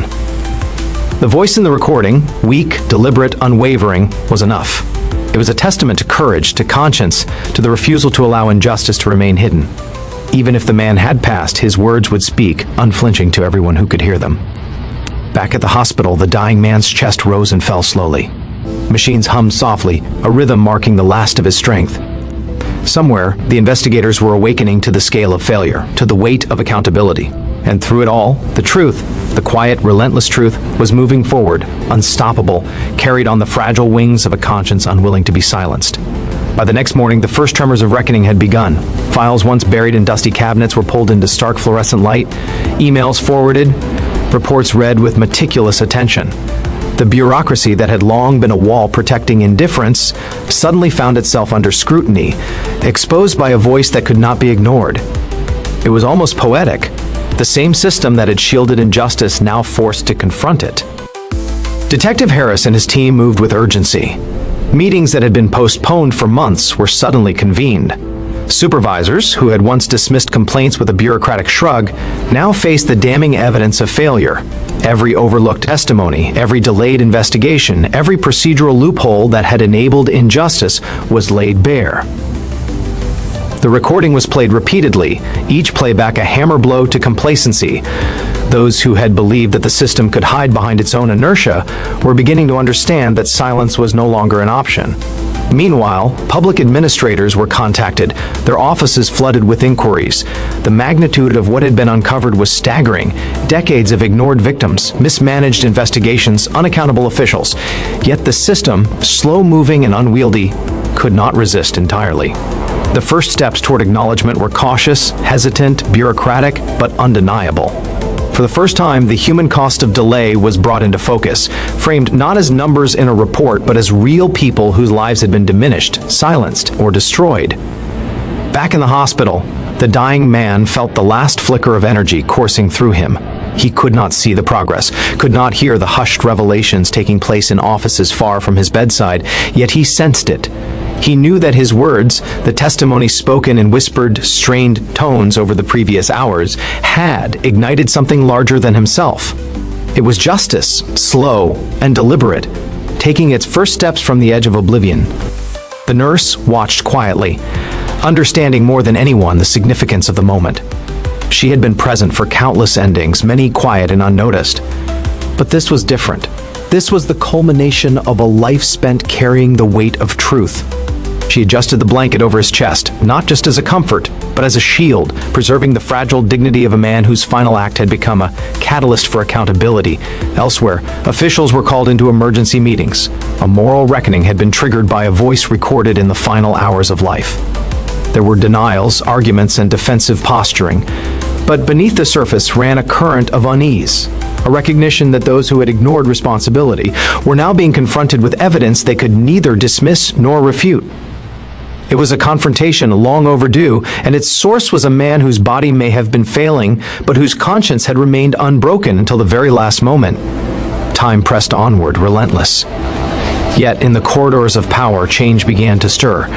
The voice in the recording, weak, deliberate, unwavering, was enough. It was a testament to courage, to conscience, to the refusal to allow injustice to remain hidden. Even if the man had passed, his words would speak, unflinching to everyone who could hear them. Back at the hospital, the dying man's chest rose and fell slowly. Machines hummed softly, a rhythm marking the last of his strength. Somewhere, the investigators were awakening to the scale of failure, to the weight of accountability. And through it all, the truth, the quiet, relentless truth, was moving forward, unstoppable, carried on the fragile wings of a conscience unwilling to be silenced. By the next morning, the first tremors of reckoning had begun. Files once buried in dusty cabinets were pulled into stark fluorescent light, emails forwarded, reports read with meticulous attention. The bureaucracy that had long been a wall protecting indifference suddenly found itself under scrutiny, exposed by a voice that could not be ignored. It was almost poetic. The same system that had shielded injustice now forced to confront it. Detective Harris and his team moved with urgency. Meetings that had been postponed for months were suddenly convened. Supervisors, who had once dismissed complaints with a bureaucratic shrug, now faced the damning evidence of failure. Every overlooked testimony, every delayed investigation, every procedural loophole that had enabled injustice was laid bare. The recording was played repeatedly, each playback a hammer blow to complacency. Those who had believed that the system could hide behind its own inertia were beginning to understand that silence was no longer an option. Meanwhile, public administrators were contacted, their offices flooded with inquiries. The magnitude of what had been uncovered was staggering. Decades of ignored victims, mismanaged investigations, unaccountable officials. Yet the system, slow-moving and unwieldy, could not resist entirely. The first steps toward acknowledgement were cautious, hesitant, bureaucratic, but undeniable. For the first time, the human cost of delay was brought into focus, framed not as numbers in a report, but as real people whose lives had been diminished, silenced, or destroyed. Back in the hospital, the dying man felt the last flicker of energy coursing through him. He could not see the progress, could not hear the hushed revelations taking place in offices far from his bedside, yet he sensed it. He knew that his words, the testimony spoken in whispered, strained tones over the previous hours, had ignited something larger than himself. It was justice, slow and deliberate, taking its first steps from the edge of oblivion. The nurse watched quietly, understanding more than anyone the significance of the moment. She had been present for countless endings, many quiet and unnoticed. But this was different. This was the culmination of a life spent carrying the weight of truth. She adjusted the blanket over his chest, not just as a comfort, but as a shield, preserving the fragile dignity of a man whose final act had become a catalyst for accountability. Elsewhere, officials were called into emergency meetings. A moral reckoning had been triggered by a voice recorded in the final hours of life. There were denials, arguments, and defensive posturing. But beneath the surface ran a current of unease, a recognition that those who had ignored responsibility were now being confronted with evidence they could neither dismiss nor refute. It was a confrontation long overdue, and its source was a man whose body may have been failing, but whose conscience had remained unbroken until the very last moment. Time pressed onward, relentless. Yet, in the corridors of power, change began to stir.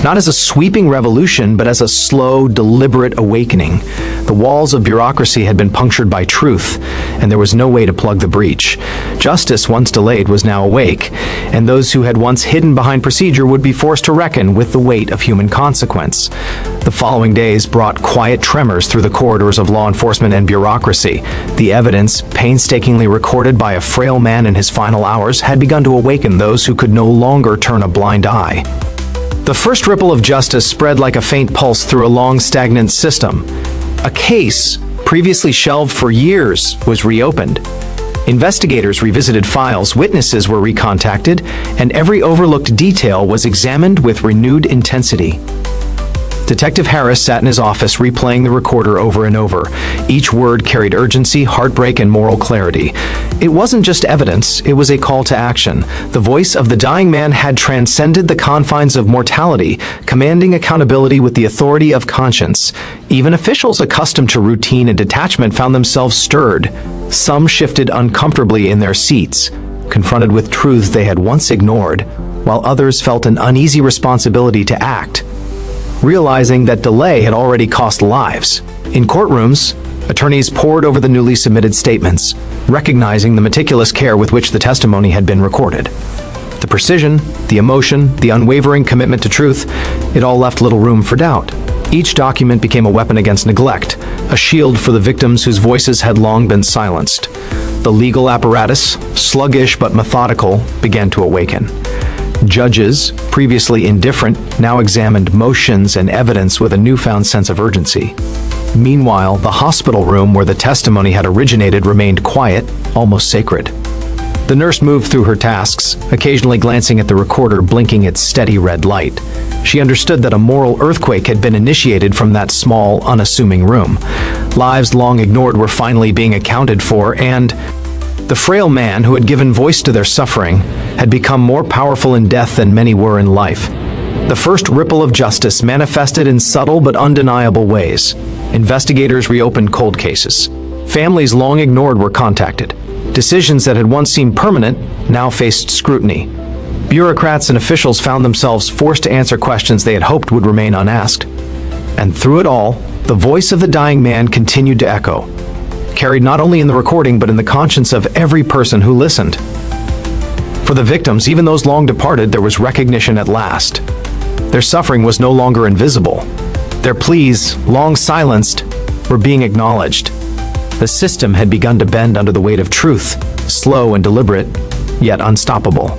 Not as a sweeping revolution, but as a slow, deliberate awakening. The walls of bureaucracy had been punctured by truth, and there was no way to plug the breach. Justice, once delayed, was now awake, and those who had once hidden behind procedure would be forced to reckon with the weight of human consequence. The following days brought quiet tremors through the corridors of law enforcement and bureaucracy. The evidence, painstakingly recorded by a frail man in his final hours, had begun to awaken those who could no longer turn a blind eye. The first ripple of justice spread like a faint pulse through a long, stagnant system. A case, previously shelved for years, was reopened. Investigators revisited files, witnesses were recontacted, and every overlooked detail was examined with renewed intensity. Detective Harris sat in his office replaying the recorder over and over. Each word carried urgency, heartbreak, and moral clarity. It wasn't just evidence, it was a call to action. The voice of the dying man had transcended the confines of mortality, commanding accountability with the authority of conscience. Even officials accustomed to routine and detachment found themselves stirred. Some shifted uncomfortably in their seats, confronted with truths they had once ignored, while others felt an uneasy responsibility to act, realizing that delay had already cost lives. In courtrooms, attorneys pored over the newly submitted statements, recognizing the meticulous care with which the testimony had been recorded. The precision, the emotion, the unwavering commitment to truth, it all left little room for doubt. Each document became a weapon against neglect, a shield for the victims whose voices had long been silenced. The legal apparatus, sluggish but methodical, began to awaken. Judges, previously indifferent, now examined motions and evidence with a newfound sense of urgency. Meanwhile, the hospital room where the testimony had originated remained quiet, almost sacred. The nurse moved through her tasks, occasionally glancing at the recorder blinking its steady red light. She understood that a moral earthquake had been initiated from that small, unassuming room. Lives long ignored were finally being accounted for, and the frail man who had given voice to their suffering had become more powerful in death than many were in life. The first ripple of justice manifested in subtle but undeniable ways. Investigators reopened cold cases. Families long ignored were contacted. Decisions that had once seemed permanent now faced scrutiny. Bureaucrats and officials found themselves forced to answer questions they had hoped would remain unasked. And through it all, the voice of the dying man continued to echo, carried not only in the recording but in the conscience of every person who listened. For the victims, even those long departed, there was recognition at last. Their suffering was no longer invisible. Their pleas, long silenced, were being acknowledged. The system had begun to bend under the weight of truth, slow and deliberate, yet unstoppable.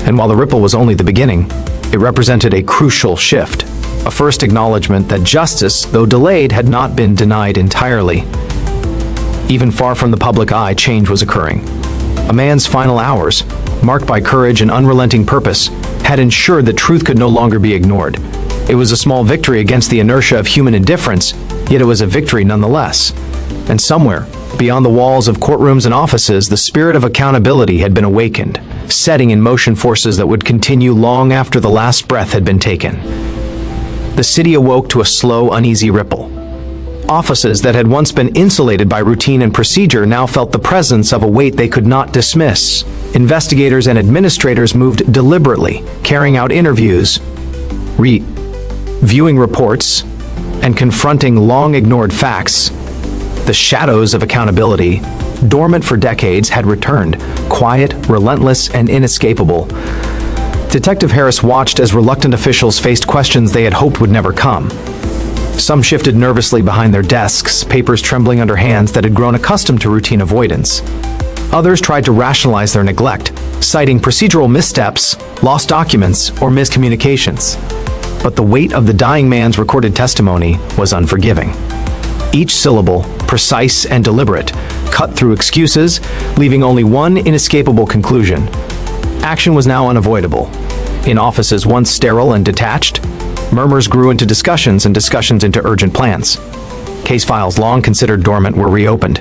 And while the ripple was only the beginning, it represented a crucial shift, a first acknowledgement that justice, though delayed, had not been denied entirely. Even far from the public eye, change was occurring. A man's final hours, marked by courage and unrelenting purpose, had ensured that truth could no longer be ignored. It was a small victory against the inertia of human indifference, yet it was a victory nonetheless. And somewhere, beyond the walls of courtrooms and offices, the spirit of accountability had been awakened, setting in motion forces that would continue long after the last breath had been taken. The city awoke to a slow, uneasy ripple. Offices that had once been insulated by routine and procedure now felt the presence of a weight they could not dismiss. Investigators and administrators moved deliberately, carrying out interviews, viewing reports, and confronting long-ignored facts. The shadows of accountability, dormant for decades, had returned, quiet, relentless, and inescapable. Detective Harris watched as reluctant officials faced questions they had hoped would never come. Some shifted nervously behind their desks, papers trembling under hands that had grown accustomed to routine avoidance. Others tried to rationalize their neglect, citing procedural missteps, lost documents, or miscommunications. But the weight of the dying man's recorded testimony was unforgiving. Each syllable, precise and deliberate, cut through excuses, leaving only one inescapable conclusion. Action was now unavoidable. In offices once sterile and detached, murmurs grew into discussions and discussions into urgent plans. Case files long considered dormant were reopened.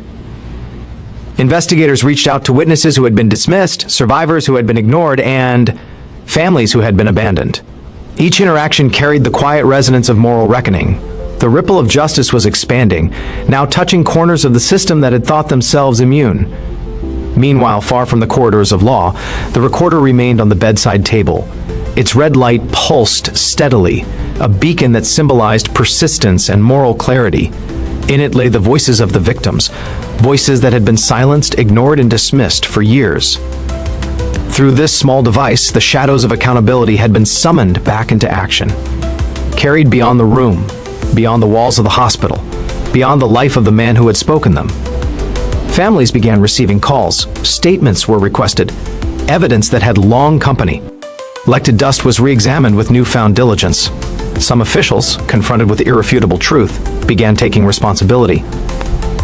Investigators reached out to witnesses who had been dismissed, survivors who had been ignored, and families who had been abandoned. Each interaction carried the quiet resonance of moral reckoning. The ripple of justice was expanding, now touching corners of the system that had thought themselves immune. Meanwhile, far from the corridors of law, the recorder remained on the bedside table. Its red light pulsed steadily, a beacon that symbolized persistence and moral clarity. In it lay the voices of the victims, voices that had been silenced, ignored, and dismissed for years. Through this small device, the shadows of accountability had been summoned back into action. Carried beyond the room, beyond the walls of the hospital, beyond the life of the man who had spoken them. Families began receiving calls, statements were requested, evidence that had long company. Elected dust was re-examined with newfound diligence. Some officials, confronted with irrefutable truth, began taking responsibility.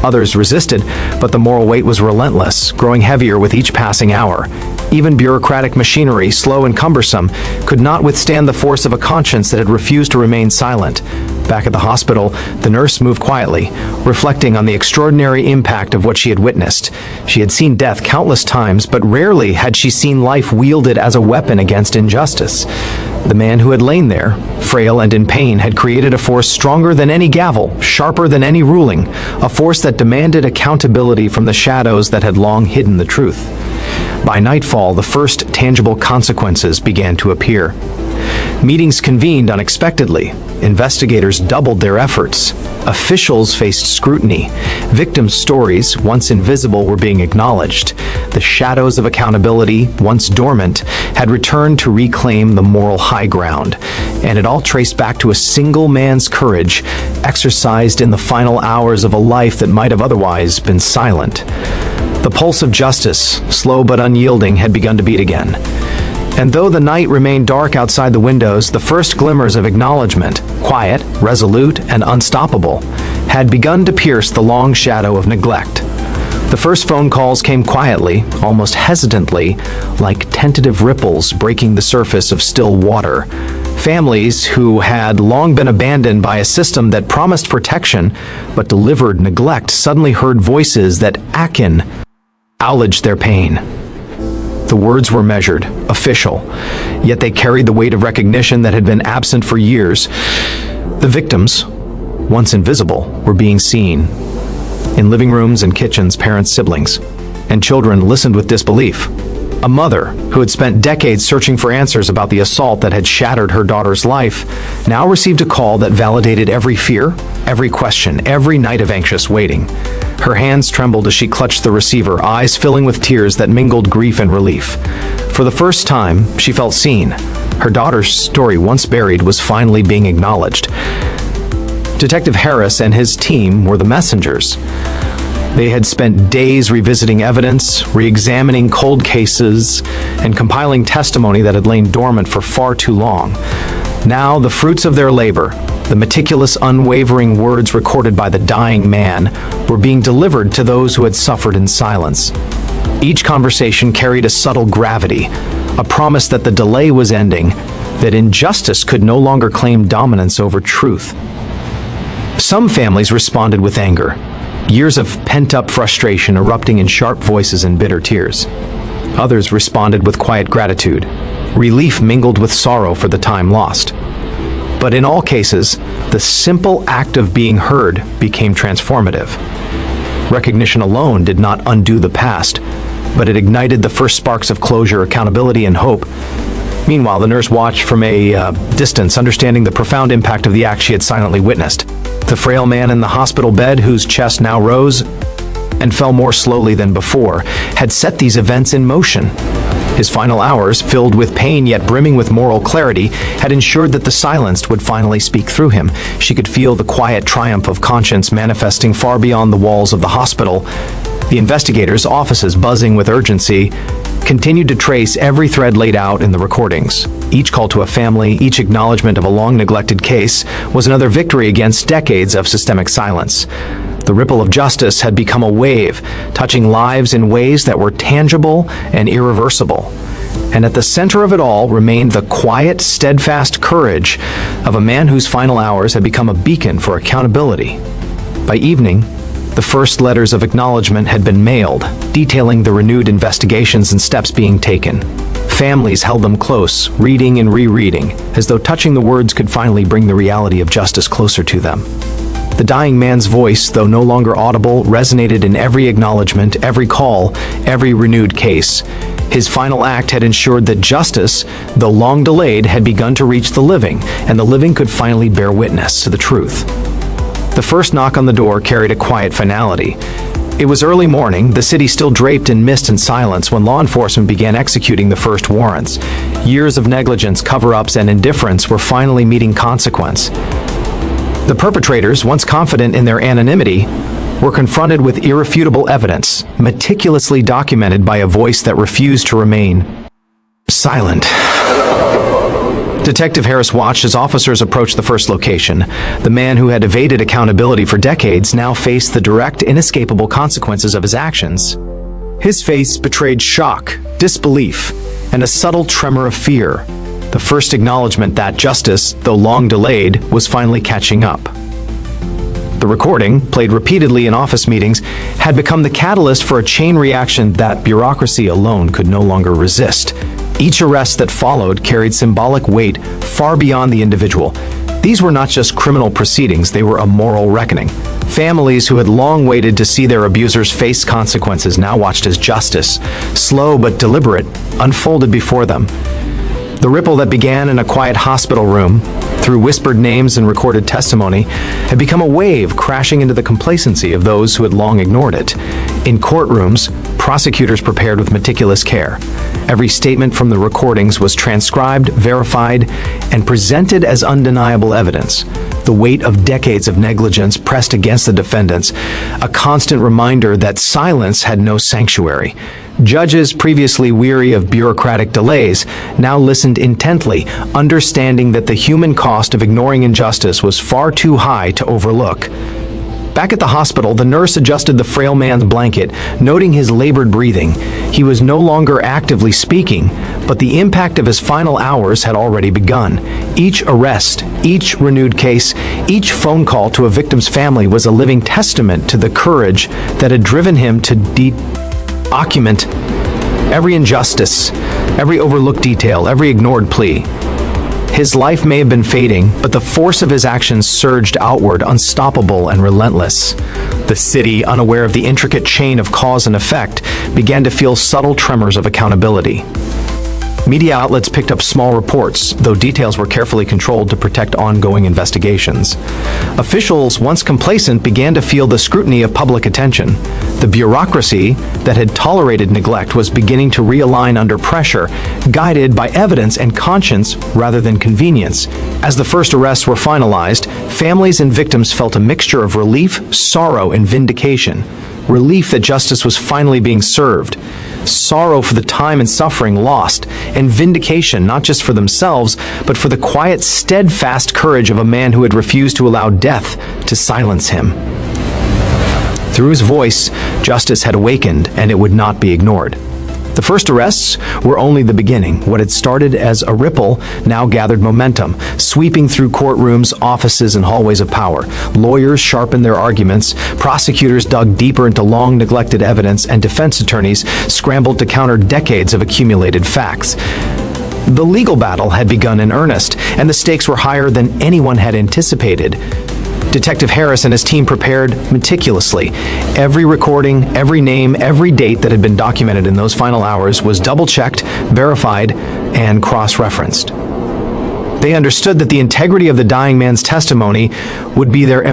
Others resisted, but the moral weight was relentless, growing heavier with each passing hour. Even bureaucratic machinery, slow and cumbersome, could not withstand the force of a conscience that had refused to remain silent. Back at the hospital, the nurse moved quietly, reflecting on the extraordinary impact of what she had witnessed. She had seen death countless times, but rarely had she seen life wielded as a weapon against injustice. The man who had lain there, frail and in pain, had created a force stronger than any gavel, sharper than any ruling, a force that demanded accountability from the shadows that had long hidden the truth. By nightfall, the first tangible consequences began to appear. Meetings convened unexpectedly. Investigators doubled their efforts. Officials faced scrutiny. Victims' stories, once invisible, were being acknowledged. The shadows of accountability, once dormant, had returned to reclaim the moral high ground. And it all traced back to a single man's courage, exercised in the final hours of a life that might have otherwise been silent. The pulse of justice, slow but unyielding, had begun to beat again. And though the night remained dark outside the windows, the first glimmers of acknowledgement, quiet, resolute, and unstoppable, had begun to pierce the long shadow of neglect. The first phone calls came quietly, almost hesitantly, like tentative ripples breaking the surface of still water. Families who had long been abandoned by a system that promised protection but delivered neglect suddenly heard voices that acknowledged their pain. The words were measured, official, yet they carried the weight of recognition that had been absent for years. The victims, once invisible, were being seen. In living rooms and kitchens, parents, siblings, and children listened with disbelief. A mother, who had spent decades searching for answers about the assault that had shattered her daughter's life, now received a call that validated every fear, every question, every night of anxious waiting. Her hands trembled as she clutched the receiver, eyes filling with tears that mingled grief and relief. For the first time, she felt seen. Her daughter's story, once buried, was finally being acknowledged. Detective Harris and his team were the messengers. They had spent days revisiting evidence, re-examining cold cases, and compiling testimony that had lain dormant for far too long. Now, the fruits of their labor, the meticulous, unwavering words recorded by the dying man, were being delivered to those who had suffered in silence. Each conversation carried a subtle gravity, a promise that the delay was ending, that injustice could no longer claim dominance over truth. Some families responded with anger, years of pent-up frustration erupting in sharp voices and bitter tears. Others responded with quiet gratitude, relief mingled with sorrow for the time lost. But in all cases, the simple act of being heard became transformative. Recognition alone did not undo the past, but it ignited the first sparks of closure, accountability, and hope. Meanwhile, the nurse watched from a distance, understanding the profound impact of the act she had silently witnessed. The frail man in the hospital bed, whose chest now rose and fell more slowly than before, had set these events in motion. His final hours, filled with pain yet brimming with moral clarity, had ensured that the silenced would finally speak through him. She could feel the quiet triumph of conscience manifesting far beyond the walls of the hospital. The investigators' offices, buzzing with urgency, continued to trace every thread laid out in the recordings. Each call to a family, each acknowledgement of a long-neglected case, was another victory against decades of systemic silence. The ripple of justice had become a wave, touching lives in ways that were tangible and irreversible. And at the center of it all remained the quiet, steadfast courage of a man whose final hours had become a beacon for accountability. By evening, the first letters of acknowledgement had been mailed, detailing the renewed investigations and steps being taken. Families held them close, reading and rereading, as though touching the words could finally bring the reality of justice closer to them. The dying man's voice, though no longer audible, resonated in every acknowledgement, every call, every renewed case. His final act had ensured that justice, though long delayed, had begun to reach the living, and the living could finally bear witness to the truth. The first knock on the door carried a quiet finality. It was early morning, the city still draped in mist and silence, when law enforcement began executing the first warrants. Years of negligence, cover-ups, and indifference were finally meeting consequence. The perpetrators, once confident in their anonymity, were confronted with irrefutable evidence, meticulously documented by a voice that refused to remain silent. Detective Harris watched as officers approached the first location. The man who had evaded accountability for decades now faced the direct, inescapable consequences of his actions. His face betrayed shock, disbelief, and a subtle tremor of fear. The first acknowledgement that justice, though long delayed, was finally catching up. The recording, played repeatedly in office meetings, had become the catalyst for a chain reaction that bureaucracy alone could no longer resist. Each arrest that followed carried symbolic weight far beyond the individual. These were not just criminal proceedings, they were a moral reckoning. Families who had long waited to see their abusers face consequences now watched as justice, slow but deliberate, unfolded before them. The ripple that began in a quiet hospital room, through whispered names and recorded testimony, had become a wave crashing into the complacency of those who had long ignored it. In courtrooms, prosecutors prepared with meticulous care. Every statement from the recordings was transcribed, verified, and presented as undeniable evidence. The weight of decades of negligence pressed against the defendants, a constant reminder that silence had no sanctuary. Judges, previously weary of bureaucratic delays, now listened intently, understanding that the human cost of ignoring injustice was far too high to overlook. Back at the hospital, the nurse adjusted the frail man's blanket, noting his labored breathing. He was no longer actively speaking, but the impact of his final hours had already begun. Each arrest, each renewed case, each phone call to a victim's family was a living testament to the courage that had driven him to document every injustice, every overlooked detail, every ignored plea. His life may have been fading, but the force of his actions surged outward, unstoppable and relentless. The city, unaware of the intricate chain of cause and effect, began to feel subtle tremors of accountability. Media outlets picked up small reports, though details were carefully controlled to protect ongoing investigations. Officials, once complacent, began to feel the scrutiny of public attention. The bureaucracy that had tolerated neglect was beginning to realign under pressure, guided by evidence and conscience rather than convenience. As the first arrests were finalized, families and victims felt a mixture of relief, sorrow, and vindication. Relief that justice was finally being served, sorrow for the time and suffering lost, and vindication not just for themselves, but for the quiet, steadfast courage of a man who had refused to allow death to silence him. Through his voice, justice had awakened, and it would not be ignored. The first arrests were only the beginning. What had started as a ripple now gathered momentum, sweeping through courtrooms, offices, and hallways of power. Lawyers sharpened their arguments, prosecutors dug deeper into long-neglected evidence, and defense attorneys scrambled to counter decades of accumulated facts. The legal battle had begun in earnest, and the stakes were higher than anyone had anticipated. Detective Harris and his team prepared meticulously. Every recording, every name, every date that had been documented in those final hours was double-checked, verified, and cross-referenced. They understood that the integrity of the dying man's testimony would be their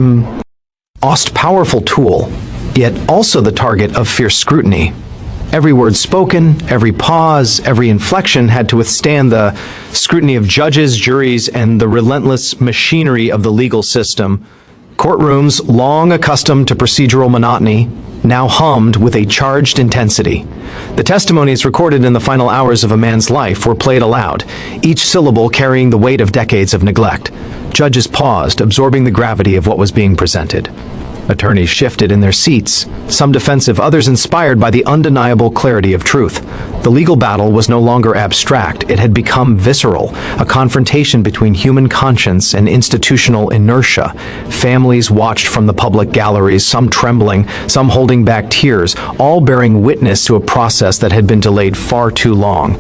most powerful tool, yet also the target of fierce scrutiny. Every word spoken, every pause, every inflection had to withstand the scrutiny of judges, juries, and the relentless machinery of the legal system. Courtrooms, long accustomed to procedural monotony, now hummed with a charged intensity. The testimonies recorded in the final hours of a man's life were played aloud, each syllable carrying the weight of decades of neglect. Judges paused, absorbing the gravity of what was being presented. Attorneys shifted in their seats, some defensive, others inspired by the undeniable clarity of truth. The legal battle was no longer abstract, it had become visceral, a confrontation between human conscience and institutional inertia. Families watched from the public galleries, some trembling, some holding back tears, all bearing witness to a process that had been delayed far too long.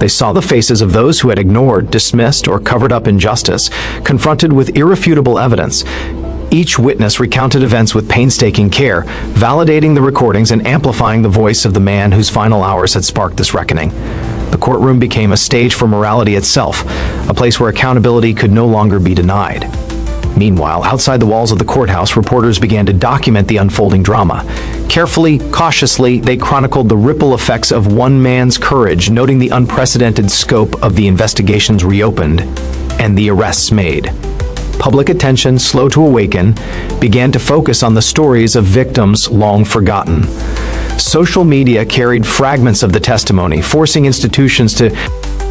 They saw the faces of those who had ignored, dismissed, or covered up injustice, confronted with irrefutable evidence. Each witness recounted events with painstaking care, validating the recordings and amplifying the voice of the man whose final hours had sparked this reckoning. The courtroom became a stage for morality itself, a place where accountability could no longer be denied. Meanwhile, outside the walls of the courthouse, reporters began to document the unfolding drama. Carefully, cautiously, they chronicled the ripple effects of one man's courage, noting the unprecedented scope of the investigations reopened and the arrests made. Public attention, slow to awaken, began to focus on the stories of victims long forgotten. Social media carried fragments of the testimony, forcing institutions to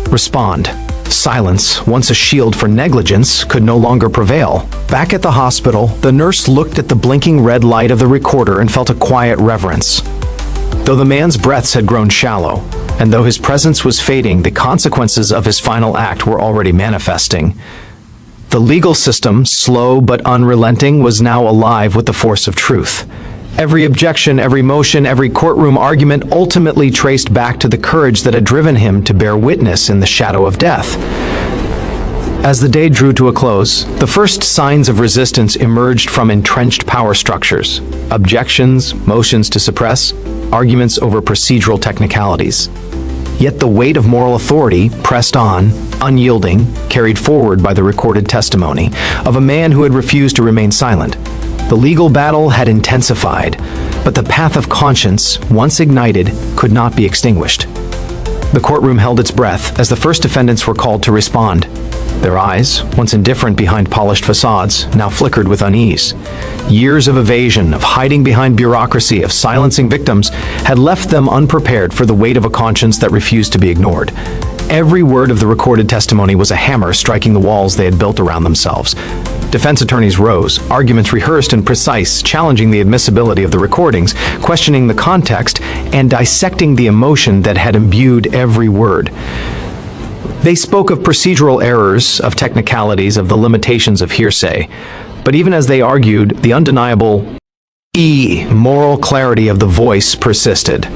respond. Silence, once a shield for negligence, could no longer prevail. Back at the hospital, the nurse looked at the blinking red light of the recorder and felt a quiet reverence. Though the man's breaths had grown shallow, and though his presence was fading, the consequences of his final act were already manifesting. The legal system, slow but unrelenting, was now alive with the force of truth. Every objection, every motion, every courtroom argument ultimately traced back to the courage that had driven him to bear witness in the shadow of death. As the day drew to a close, the first signs of resistance emerged from entrenched power structures. Objections, motions to suppress, arguments over procedural technicalities. Yet the weight of moral authority pressed on, unyielding, carried forward by the recorded testimony of a man who had refused to remain silent. The legal battle had intensified, but the path of conscience, once ignited, could not be extinguished. The courtroom held its breath as the first defendants were called to respond. Their eyes, once indifferent behind polished facades, now flickered with unease. Years of evasion, of hiding behind bureaucracy, of silencing victims, had left them unprepared for the weight of a conscience that refused to be ignored. Every word of the recorded testimony was a hammer striking the walls they had built around themselves. Defense attorneys rose, arguments rehearsed and precise, challenging the admissibility of the recordings, questioning the context, and dissecting the emotion that had imbued every word. They spoke of procedural errors, of technicalities, of the limitations of hearsay. But even as they argued, the undeniable moral clarity of the voice persisted.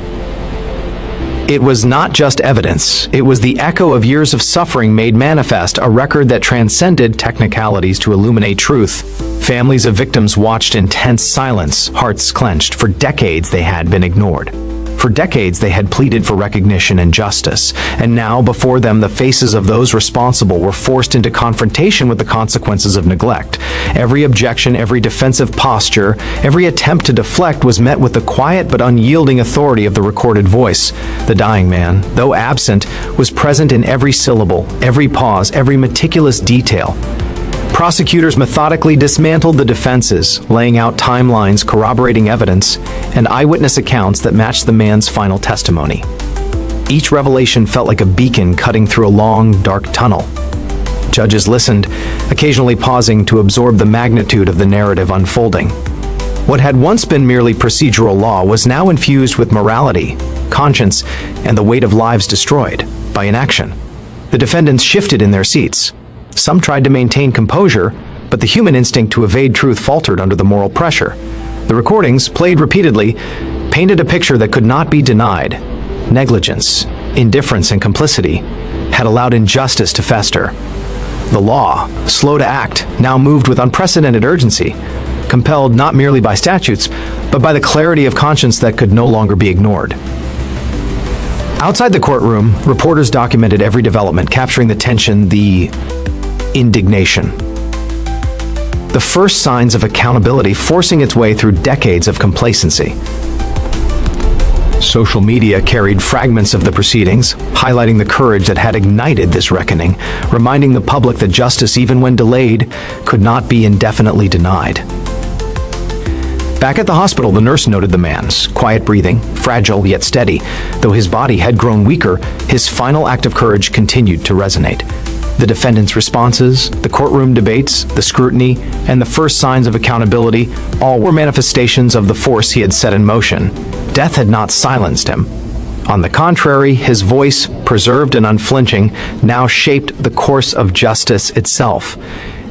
It was not just evidence, it was the echo of years of suffering made manifest, a record that transcended technicalities to illuminate truth. Families of victims watched in tense silence, hearts clenched. For decades they had been ignored. For decades they had pleaded for recognition and justice, and now before them the faces of those responsible were forced into confrontation with the consequences of neglect. Every objection, every defensive posture, every attempt to deflect was met with the quiet but unyielding authority of the recorded voice. The dying man, though absent, was present in every syllable, every pause, every meticulous detail. Prosecutors methodically dismantled the defenses, laying out timelines, corroborating evidence, and eyewitness accounts that matched the man's final testimony. Each revelation felt like a beacon cutting through a long, dark tunnel. Judges listened, occasionally pausing to absorb the magnitude of the narrative unfolding. What had once been merely procedural law was now infused with morality, conscience, and the weight of lives destroyed by inaction. The defendants shifted in their seats. Some tried to maintain composure, but the human instinct to evade truth faltered under the moral pressure. The recordings, played repeatedly, painted a picture that could not be denied. Negligence, indifference, and complicity had allowed injustice to fester. The law, slow to act, now moved with unprecedented urgency, compelled not merely by statutes, but by the clarity of conscience that could no longer be ignored. Outside the courtroom, reporters documented every development, capturing the tension, the indignation. The first signs of accountability forcing its way through decades of complacency. Social media carried fragments of the proceedings, highlighting the courage that had ignited this reckoning, reminding the public that justice, even when delayed, could not be indefinitely denied. Back at the hospital, the nurse noted the man's quiet breathing, fragile yet steady. Though his body had grown weaker, his final act of courage continued to resonate. The defendants' responses, the courtroom debates, the scrutiny, and the first signs of accountability all were manifestations of the force he had set in motion. Death had not silenced him. On the contrary, his voice, preserved and unflinching, now shaped the course of justice itself.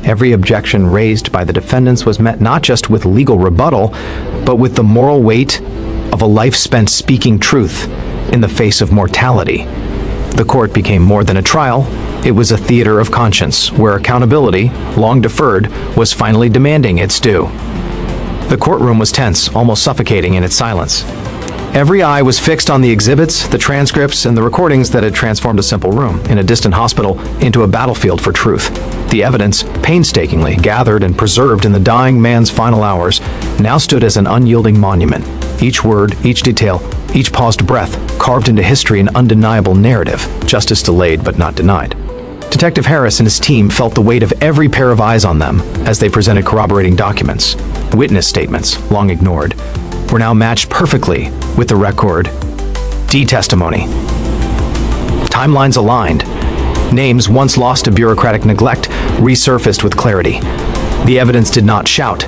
Every objection raised by the defendants was met not just with legal rebuttal, but with the moral weight of a life spent speaking truth in the face of mortality. The court became more than a trial. It was a theater of conscience, where accountability, long deferred, was finally demanding its due. The courtroom was tense, almost suffocating in its silence. Every eye was fixed on the exhibits, the transcripts, and the recordings that had transformed a simple room in a distant hospital into a battlefield for truth. The evidence, painstakingly gathered and preserved in the dying man's final hours, now stood as an unyielding monument. Each word, each detail, each paused breath, carved into history an undeniable narrative, justice delayed but not denied. Detective Harris and his team felt the weight of every pair of eyes on them as they presented corroborating documents. Witness statements, long ignored, were now matched perfectly with the record. D-testimony. Timelines aligned. Names once lost to bureaucratic neglect resurfaced with clarity. The evidence did not shout.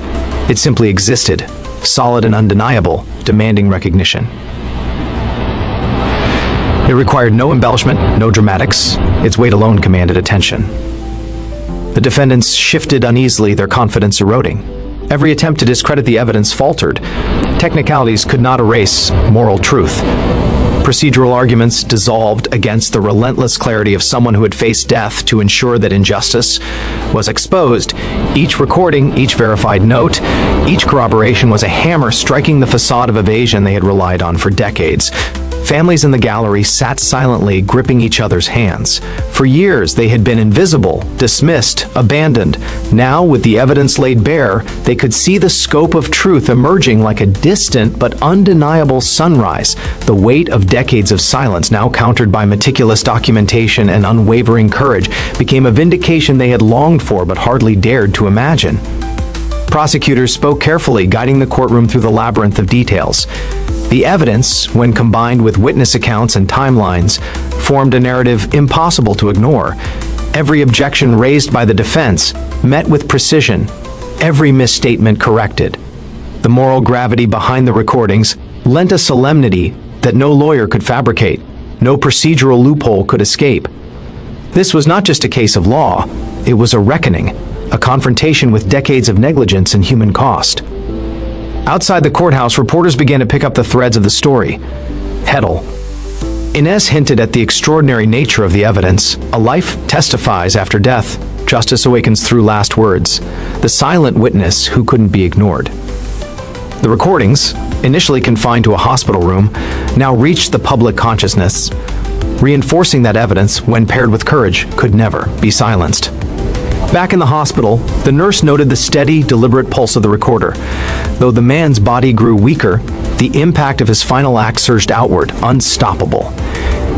It simply existed, solid and undeniable, demanding recognition. It required no embellishment, no dramatics. Its weight alone commanded attention. The defendants shifted uneasily, their confidence eroding. Every attempt to discredit the evidence faltered. Technicalities could not erase moral truth. Procedural arguments dissolved against the relentless clarity of someone who had faced death to ensure that injustice was exposed. Each recording, each verified note, each corroboration was a hammer striking the facade of evasion they had relied on for decades. Families in the gallery sat silently, gripping each other's hands. For years, they had been invisible, dismissed, abandoned. Now, with the evidence laid bare, they could see the scope of truth emerging like a distant but undeniable sunrise. The weight of decades of silence, now countered by meticulous documentation and unwavering courage, became a vindication they had longed for but hardly dared to imagine. Prosecutors spoke carefully, guiding the courtroom through the labyrinth of details. The evidence, when combined with witness accounts and timelines, formed a narrative impossible to ignore. Every objection raised by the defense met with precision, every misstatement corrected. The moral gravity behind the recordings lent a solemnity that no lawyer could fabricate, no procedural loophole could escape. This was not just a case of law, it was a reckoning, a confrontation with decades of negligence and human cost. Outside the courthouse, reporters began to pick up the threads of the story. Tidal. Inez hinted at the extraordinary nature of the evidence. A life testifies after death. Justice awakens through last words. The silent witness who couldn't be ignored. The recordings, initially confined to a hospital room, now reached the public consciousness, reinforcing that evidence, when paired with courage, could never be silenced. Back in the hospital, the nurse noted the steady, deliberate pulse of the recorder. Though the man's body grew weaker, the impact of his final act surged outward, unstoppable.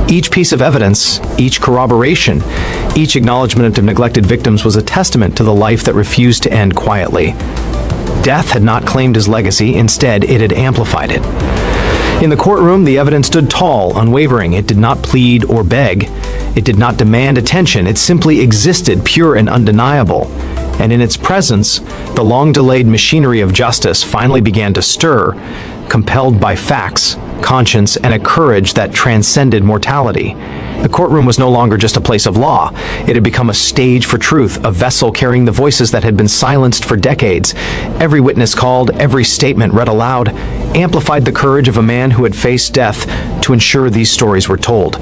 Each piece of evidence, each corroboration, each acknowledgement of neglected victims was a testament to the life that refused to end quietly. Death had not claimed his legacy, instead it had amplified it. In the courtroom, the evidence stood tall, unwavering. It did not plead or beg. It did not demand attention. It simply existed, pure and undeniable. And in its presence, the long-delayed machinery of justice finally began to stir, compelled by facts, conscience, and a courage that transcended mortality. The courtroom was no longer just a place of law. It had become a stage for truth, a vessel carrying the voices that had been silenced for decades. Every witness called, every statement read aloud, amplified the courage of a man who had faced death to ensure these stories were told.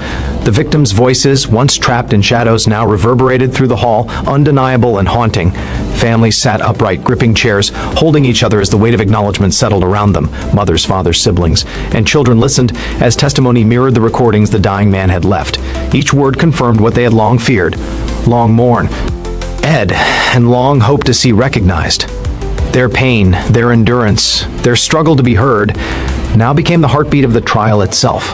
The victims' voices, once trapped in shadows, now reverberated through the hall, undeniable and haunting. Families sat upright, gripping chairs, holding each other as the weight of acknowledgement settled around them. Mothers, fathers, siblings, and children listened as testimony mirrored the recordings the dying man had left. Each word confirmed what they had long feared, long mourned, and long hoped to see recognized. Their pain, their endurance, their struggle to be heard, now became the heartbeat of the trial itself.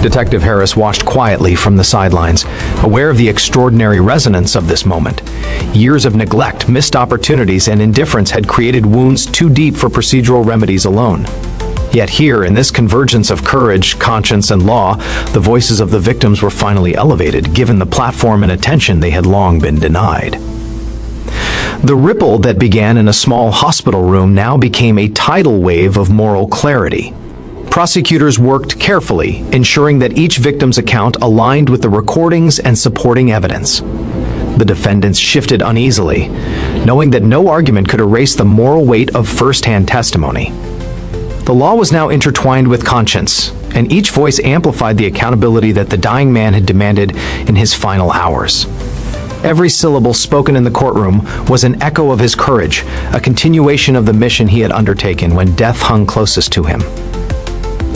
Detective Harris watched quietly from the sidelines, aware of the extraordinary resonance of this moment. Years of neglect, missed opportunities, and indifference had created wounds too deep for procedural remedies alone. Yet here, in this convergence of courage, conscience, and law, the voices of the victims were finally elevated, given the platform and attention they had long been denied. The ripple that began in a small hospital room now became a tidal wave of moral clarity. Prosecutors worked carefully, ensuring that each victim's account aligned with the recordings and supporting evidence. The defendants shifted uneasily, knowing that no argument could erase the moral weight of first-hand testimony. The law was now intertwined with conscience, and each voice amplified the accountability that the dying man had demanded in his final hours. Every syllable spoken in the courtroom was an echo of his courage, a continuation of the mission he had undertaken when death hung closest to him.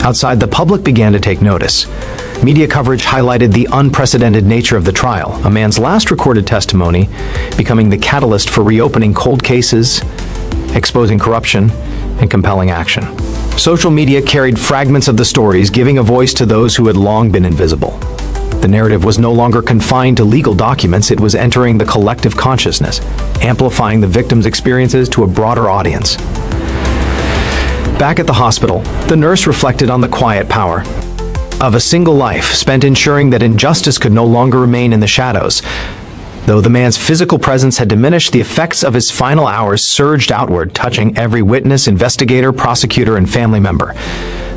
Outside, the public began to take notice. Media coverage highlighted the unprecedented nature of the trial, a man's last recorded testimony becoming the catalyst for reopening cold cases, exposing corruption, and compelling action. Social media carried fragments of the stories, giving a voice to those who had long been invisible. The narrative was no longer confined to legal documents, it was entering the collective consciousness, amplifying the victims' experiences to a broader audience. Back at the hospital, the nurse reflected on the quiet power of a single life spent ensuring that injustice could no longer remain in the shadows. Though the man's physical presence had diminished, the effects of his final hours surged outward, touching every witness, investigator, prosecutor, and family member.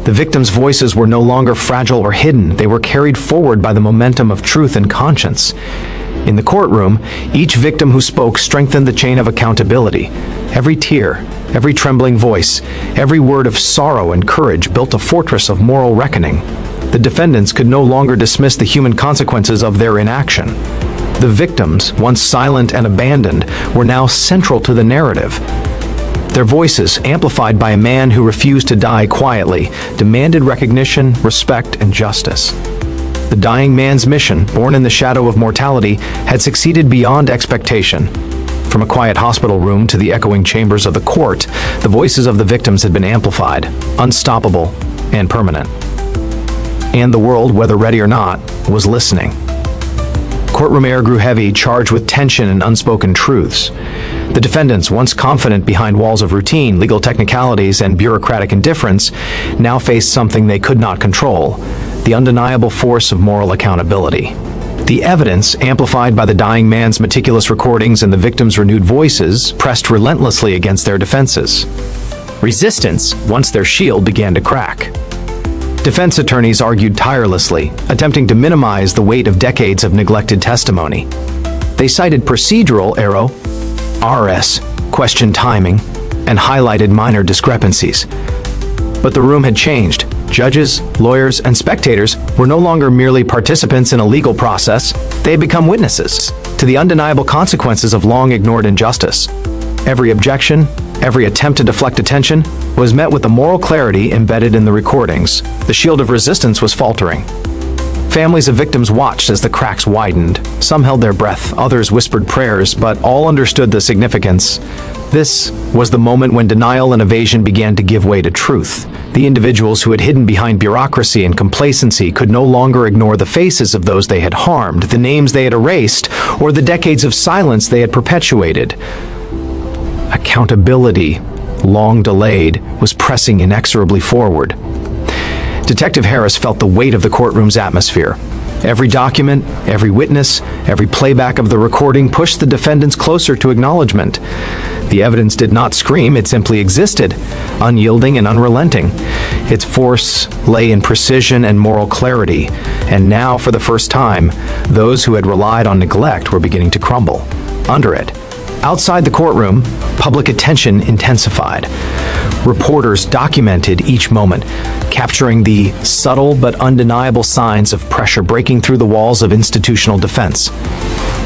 The victims' voices were no longer fragile or hidden. They were carried forward by the momentum of truth and conscience. In the courtroom, each victim who spoke strengthened the chain of accountability. Every tear, every trembling voice, every word of sorrow and courage built a fortress of moral reckoning. The defendants could no longer dismiss the human consequences of their inaction. The victims, once silent and abandoned, were now central to the narrative. Their voices, amplified by a man who refused to die quietly, demanded recognition, respect, and justice. The dying man's mission, born in the shadow of mortality, had succeeded beyond expectation. From a quiet hospital room to the echoing chambers of the court, the voices of the victims had been amplified, unstoppable, and permanent. And the world, whether ready or not, was listening. Courtroom air grew heavy, charged with tension and unspoken truths. The defendants, once confident behind walls of routine, legal technicalities, and bureaucratic indifference, now faced something they could not control: the undeniable force of moral accountability. The evidence, amplified by the dying man's meticulous recordings and the victims' renewed voices, pressed relentlessly against their defenses. Resistance, once their shield, began to crack. Defense attorneys argued tirelessly, attempting to minimize the weight of decades of neglected testimony. They cited procedural error, RS, questioned timing, and highlighted minor discrepancies. But the room had changed. Judges, lawyers, and spectators were no longer merely participants in a legal process. They had become witnesses to the undeniable consequences of long-ignored injustice. Every objection, every attempt to deflect attention, was met with the moral clarity embedded in the recordings. The shield of resistance was faltering. Families of victims watched as the cracks widened. Some held their breath, others whispered prayers, but all understood the significance. This was the moment when denial and evasion began to give way to truth. The individuals who had hidden behind bureaucracy and complacency could no longer ignore the faces of those they had harmed, the names they had erased, or the decades of silence they had perpetuated. Accountability, long delayed, was pressing inexorably forward. Detective Harris felt the weight of the courtroom's atmosphere. Every document, every witness, every playback of the recording pushed the defendants closer to acknowledgement. The evidence did not scream, it simply existed, unyielding and unrelenting. Its force lay in precision and moral clarity, and now, for the first time, those who had relied on neglect were beginning to crumble under it. Outside the courtroom, public attention intensified. Reporters documented each moment, capturing the subtle but undeniable signs of pressure breaking through the walls of institutional defense.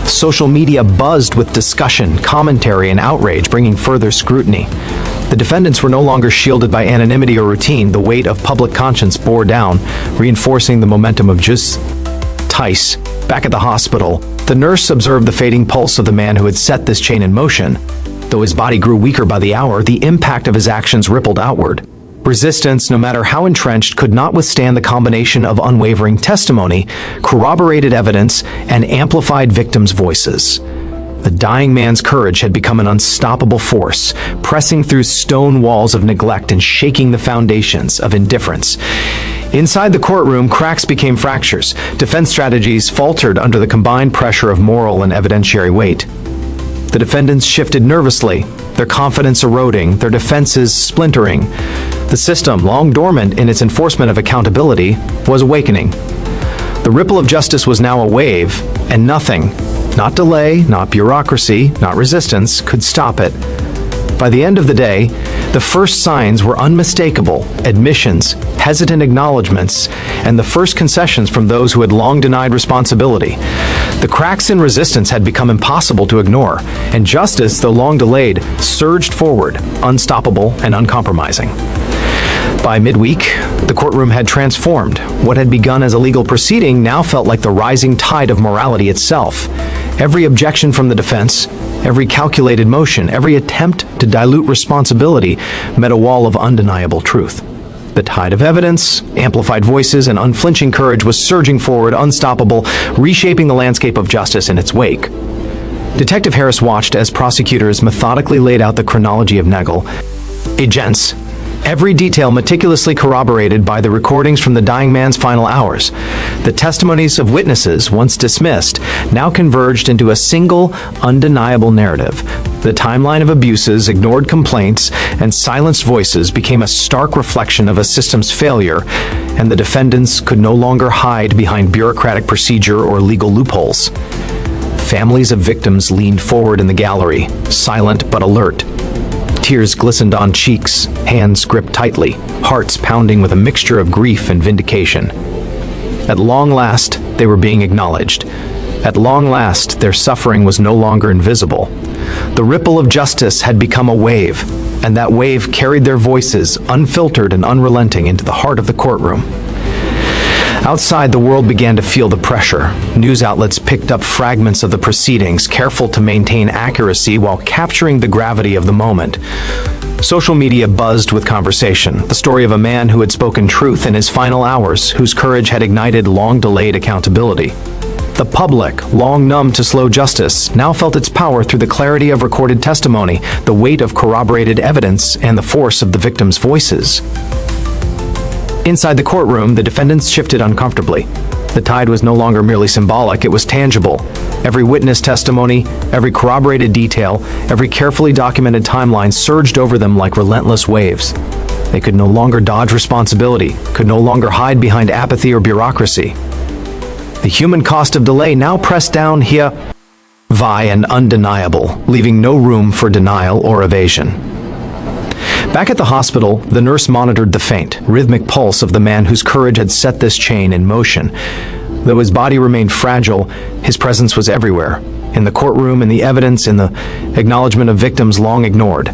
Social media buzzed with discussion, commentary, and outrage, bringing further scrutiny. The defendants were no longer shielded by anonymity or routine. The weight of public conscience bore down, reinforcing the momentum of justice. Tice, back at the hospital, the nurse observed the fading pulse of the man who had set this chain in motion. Though his body grew weaker by the hour, the impact of his actions rippled outward. Resistance, no matter how entrenched, could not withstand the combination of unwavering testimony, corroborated evidence, and amplified victims' voices. The dying man's courage had become an unstoppable force, pressing through stone walls of neglect and shaking the foundations of indifference. Inside the courtroom, cracks became fractures. Defense strategies faltered under the combined pressure of moral and evidentiary weight. The defendants shifted nervously, their confidence eroding, their defenses splintering. The system, long dormant in its enforcement of accountability, was awakening. The ripple of justice was now a wave, and nothing, not delay, not bureaucracy, not resistance, could stop it. By the end of the day, the first signs were unmistakable: admissions, hesitant acknowledgments, and the first concessions from those who had long denied responsibility. The cracks in resistance had become impossible to ignore, and justice, though long delayed, surged forward, unstoppable and uncompromising. By midweek, the courtroom had transformed. What had begun as a legal proceeding now felt like the rising tide of morality itself. Every objection from the defense, every calculated motion, every attempt to dilute responsibility met a wall of undeniable truth. The tide of evidence, amplified voices, and unflinching courage was surging forward, unstoppable, reshaping the landscape of justice in its wake. Detective Harris watched as prosecutors methodically laid out the chronology of Nagel. Agents, every detail meticulously corroborated by the recordings from the dying man's final hours. The testimonies of witnesses, once dismissed, now converged into a single, undeniable narrative. The timeline of abuses, ignored complaints, and silenced voices became a stark reflection of a system's failure, and the defendants could no longer hide behind bureaucratic procedure or legal loopholes. Families of victims leaned forward in the gallery, silent but alert. Tears glistened on cheeks, hands gripped tightly, hearts pounding with a mixture of grief and vindication. At long last, they were being acknowledged. At long last, their suffering was no longer invisible. The ripple of justice had become a wave, and that wave carried their voices, unfiltered and unrelenting, into the heart of the courtroom. Outside, the world began to feel the pressure. News outlets picked up fragments of the proceedings, careful to maintain accuracy while capturing the gravity of the moment. Social media buzzed with conversation, the story of a man who had spoken truth in his final hours, whose courage had ignited long-delayed accountability. The public, long numb to slow justice, now felt its power through the clarity of recorded testimony, the weight of corroborated evidence, and the force of the victims' voices. Inside the courtroom, the defendants shifted uncomfortably. The tide was no longer merely symbolic, it was tangible. Every witness testimony, every corroborated detail, every carefully documented timeline surged over them like relentless waves. They could no longer dodge responsibility, could no longer hide behind apathy or bureaucracy. The human cost of delay now pressed down here, vi and undeniable, leaving no room for denial or evasion. Back at the hospital, the nurse monitored the faint, rhythmic pulse of the man whose courage had set this chain in motion. Though his body remained fragile, his presence was everywhere, in the courtroom, in the evidence, in the acknowledgement of victims long ignored.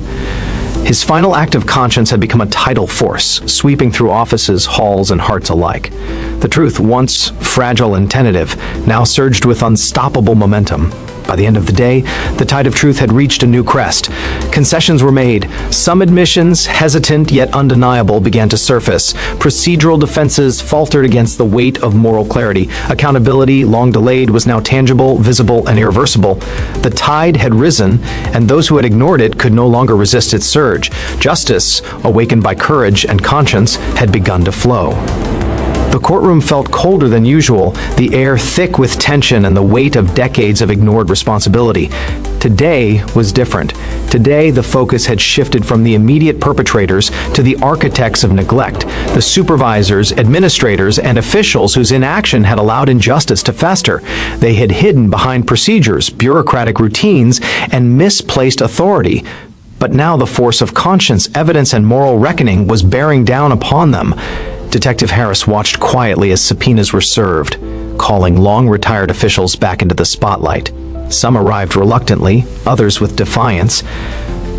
His final act of conscience had become a tidal force, sweeping through offices, halls, and hearts alike. The truth, once fragile and tentative, now surged with unstoppable momentum. By the end of the day, the tide of truth had reached a new crest. Concessions were made. Some admissions, hesitant yet undeniable, began to surface. Procedural defenses faltered against the weight of moral clarity. Accountability, long delayed, was now tangible, visible, and irreversible. The tide had risen, and those who had ignored it could no longer resist its surge. Justice, awakened by courage and conscience, had begun to flow. The courtroom felt colder than usual, the air thick with tension and the weight of decades of ignored responsibility. Today was different. Today, the focus had shifted from the immediate perpetrators to the architects of neglect, the supervisors, administrators, and officials whose inaction had allowed injustice to fester. They had hidden behind procedures, bureaucratic routines, and misplaced authority. But now the force of conscience, evidence, and moral reckoning was bearing down upon them. Detective Harris watched quietly as subpoenas were served, calling long-retired officials back into the spotlight. Some arrived reluctantly, others with defiance,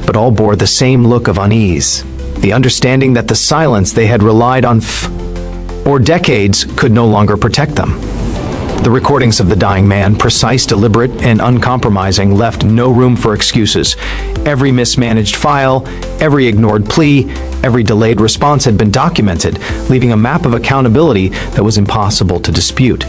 but all bore the same look of unease, the understanding that the silence they had relied on or decades could no longer protect them. The recordings of the dying man, precise, deliberate, and uncompromising, left no room for excuses. Every mismanaged file, every ignored plea, every delayed response had been documented, leaving a map of accountability that was impossible to dispute.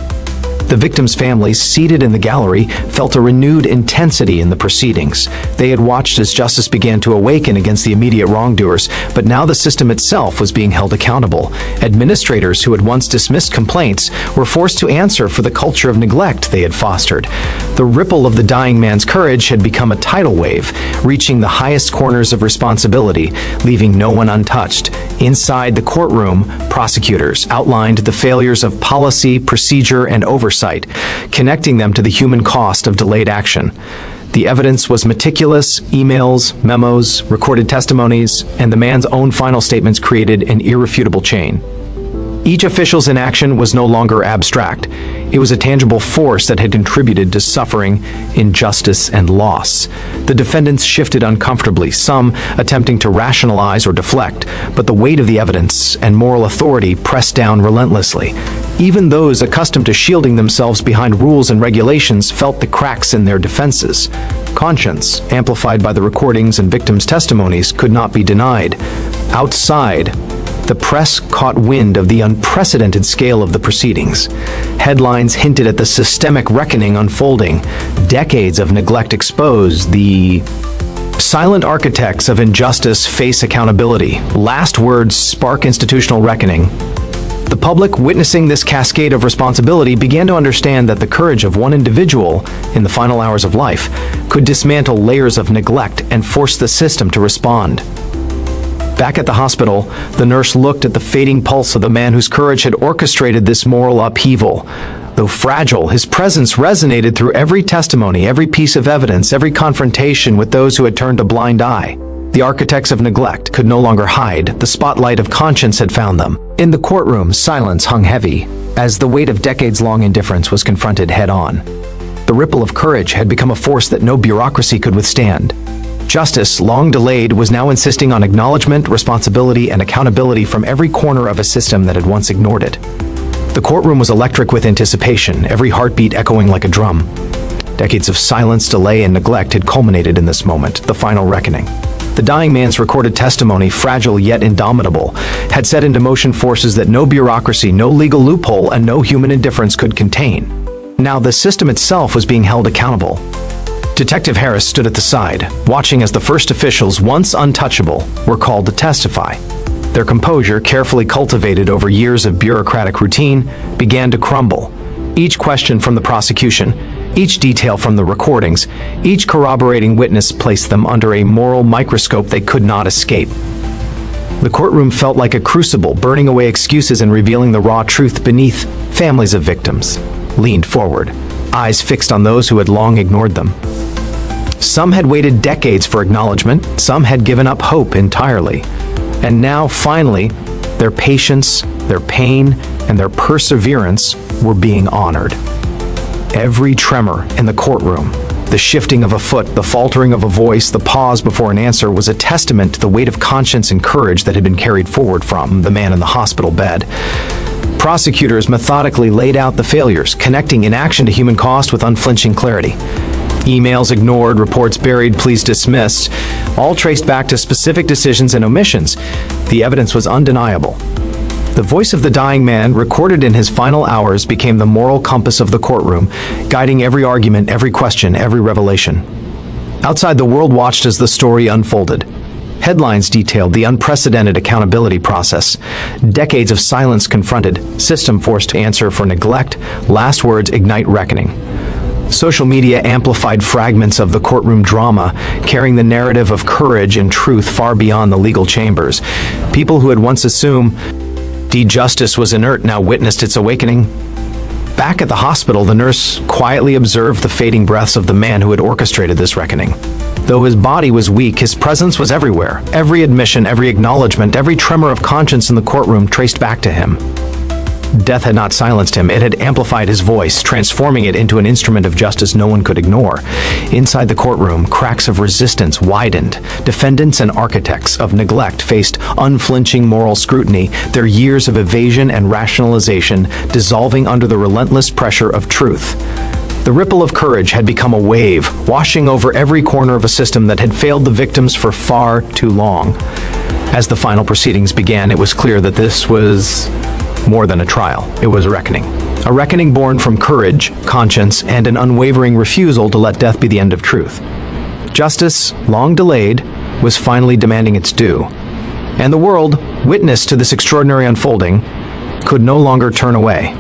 The victims' families, seated in the gallery, felt a renewed intensity in the proceedings. They had watched as justice began to awaken against the immediate wrongdoers, but now the system itself was being held accountable. Administrators who had once dismissed complaints were forced to answer for the culture of neglect they had fostered. The ripple of the dying man's courage had become a tidal wave, reaching the highest corners of responsibility, leaving no one untouched. Inside the courtroom, prosecutors outlined the failures of policy, procedure, and oversight, connecting them to the human cost of delayed action. The evidence was meticulous. Emails, memos, recorded testimonies, and the man's own final statements created an irrefutable chain. Each official's inaction was no longer abstract. It was a tangible force that had contributed to suffering, injustice, and loss. The defendants shifted uncomfortably, some attempting to rationalize or deflect, but the weight of the evidence and moral authority pressed down relentlessly. Even those accustomed to shielding themselves behind rules and regulations felt the cracks in their defenses. Conscience, amplified by the recordings and victims' testimonies, could not be denied. Outside, the press caught wind of the unprecedented scale of the proceedings. Headlines hinted at the systemic reckoning unfolding. Decades of neglect exposed. The silent architects of injustice face accountability. Last words spark institutional reckoning. The public, witnessing this cascade of responsibility, began to understand that the courage of one individual in the final hours of life could dismantle layers of neglect and force the system to respond. Back at the hospital, the nurse looked at the fading pulse of the man whose courage had orchestrated this moral upheaval. Though fragile, his presence resonated through every testimony, every piece of evidence, every confrontation with those who had turned a blind eye. The architects of neglect could no longer hide. The spotlight of conscience had found them. In the courtroom, silence hung heavy, as the weight of decades-long indifference was confronted head-on. The ripple of courage had become a force that no bureaucracy could withstand. Justice, long delayed, was now insisting on acknowledgement, responsibility, and accountability from every corner of a system that had once ignored it. The courtroom was electric with anticipation, every heartbeat echoing like a drum. Decades of silence, delay, and neglect had culminated in this moment, the final reckoning. The dying man's recorded testimony, fragile yet indomitable, had set into motion forces that no bureaucracy, no legal loophole, and no human indifference could contain. Now the system itself was being held accountable. Detective Harris stood at the side, watching as the first officials, once untouchable, were called to testify. Their composure, carefully cultivated over years of bureaucratic routine, began to crumble. Each question from the prosecution, each detail from the recordings, each corroborating witness placed them under a moral microscope they could not escape. The courtroom felt like a crucible, burning away excuses and revealing the raw truth beneath. Families of victims leaned forward, eyes fixed on those who had long ignored them. Some had waited decades for acknowledgement, some had given up hope entirely. And now, finally, their patience, their pain, and their perseverance were being honored. Every tremor in the courtroom, the shifting of a foot, the faltering of a voice, the pause before an answer was a testament to the weight of conscience and courage that had been carried forward from the man in the hospital bed. Prosecutors methodically laid out the failures, connecting inaction to human cost with unflinching clarity. Emails ignored, reports buried, pleas dismissed, all traced back to specific decisions and omissions. The evidence was undeniable. The voice of the dying man, recorded in his final hours, became the moral compass of the courtroom, guiding every argument, every question, every revelation. Outside, the world watched as the story unfolded. Headlines detailed the unprecedented accountability process. Decades of silence confronted, system forced to answer for neglect, last words ignite reckoning. Social media amplified fragments of the courtroom drama, carrying the narrative of courage and truth far beyond the legal chambers. People who had once assumed justice was inert now witnessed its awakening. Back at the hospital, the nurse quietly observed the fading breaths of the man who had orchestrated this reckoning. Though his body was weak, his presence was everywhere. Every admission, every acknowledgement, every tremor of conscience in the courtroom traced back to him. Death had not silenced him, it had amplified his voice, transforming it into an instrument of justice no one could ignore. Inside the courtroom, cracks of resistance widened. Defendants and architects of neglect faced unflinching moral scrutiny, their years of evasion and rationalization dissolving under the relentless pressure of truth. The ripple of courage had become a wave, washing over every corner of a system that had failed the victims for far too long. As the final proceedings began, it was clear that this was more than a trial. It was a reckoning. A reckoning born from courage, conscience, and an unwavering refusal to let death be the end of truth. Justice, long delayed, was finally demanding its due. And the world, witness to this extraordinary unfolding, could no longer turn away.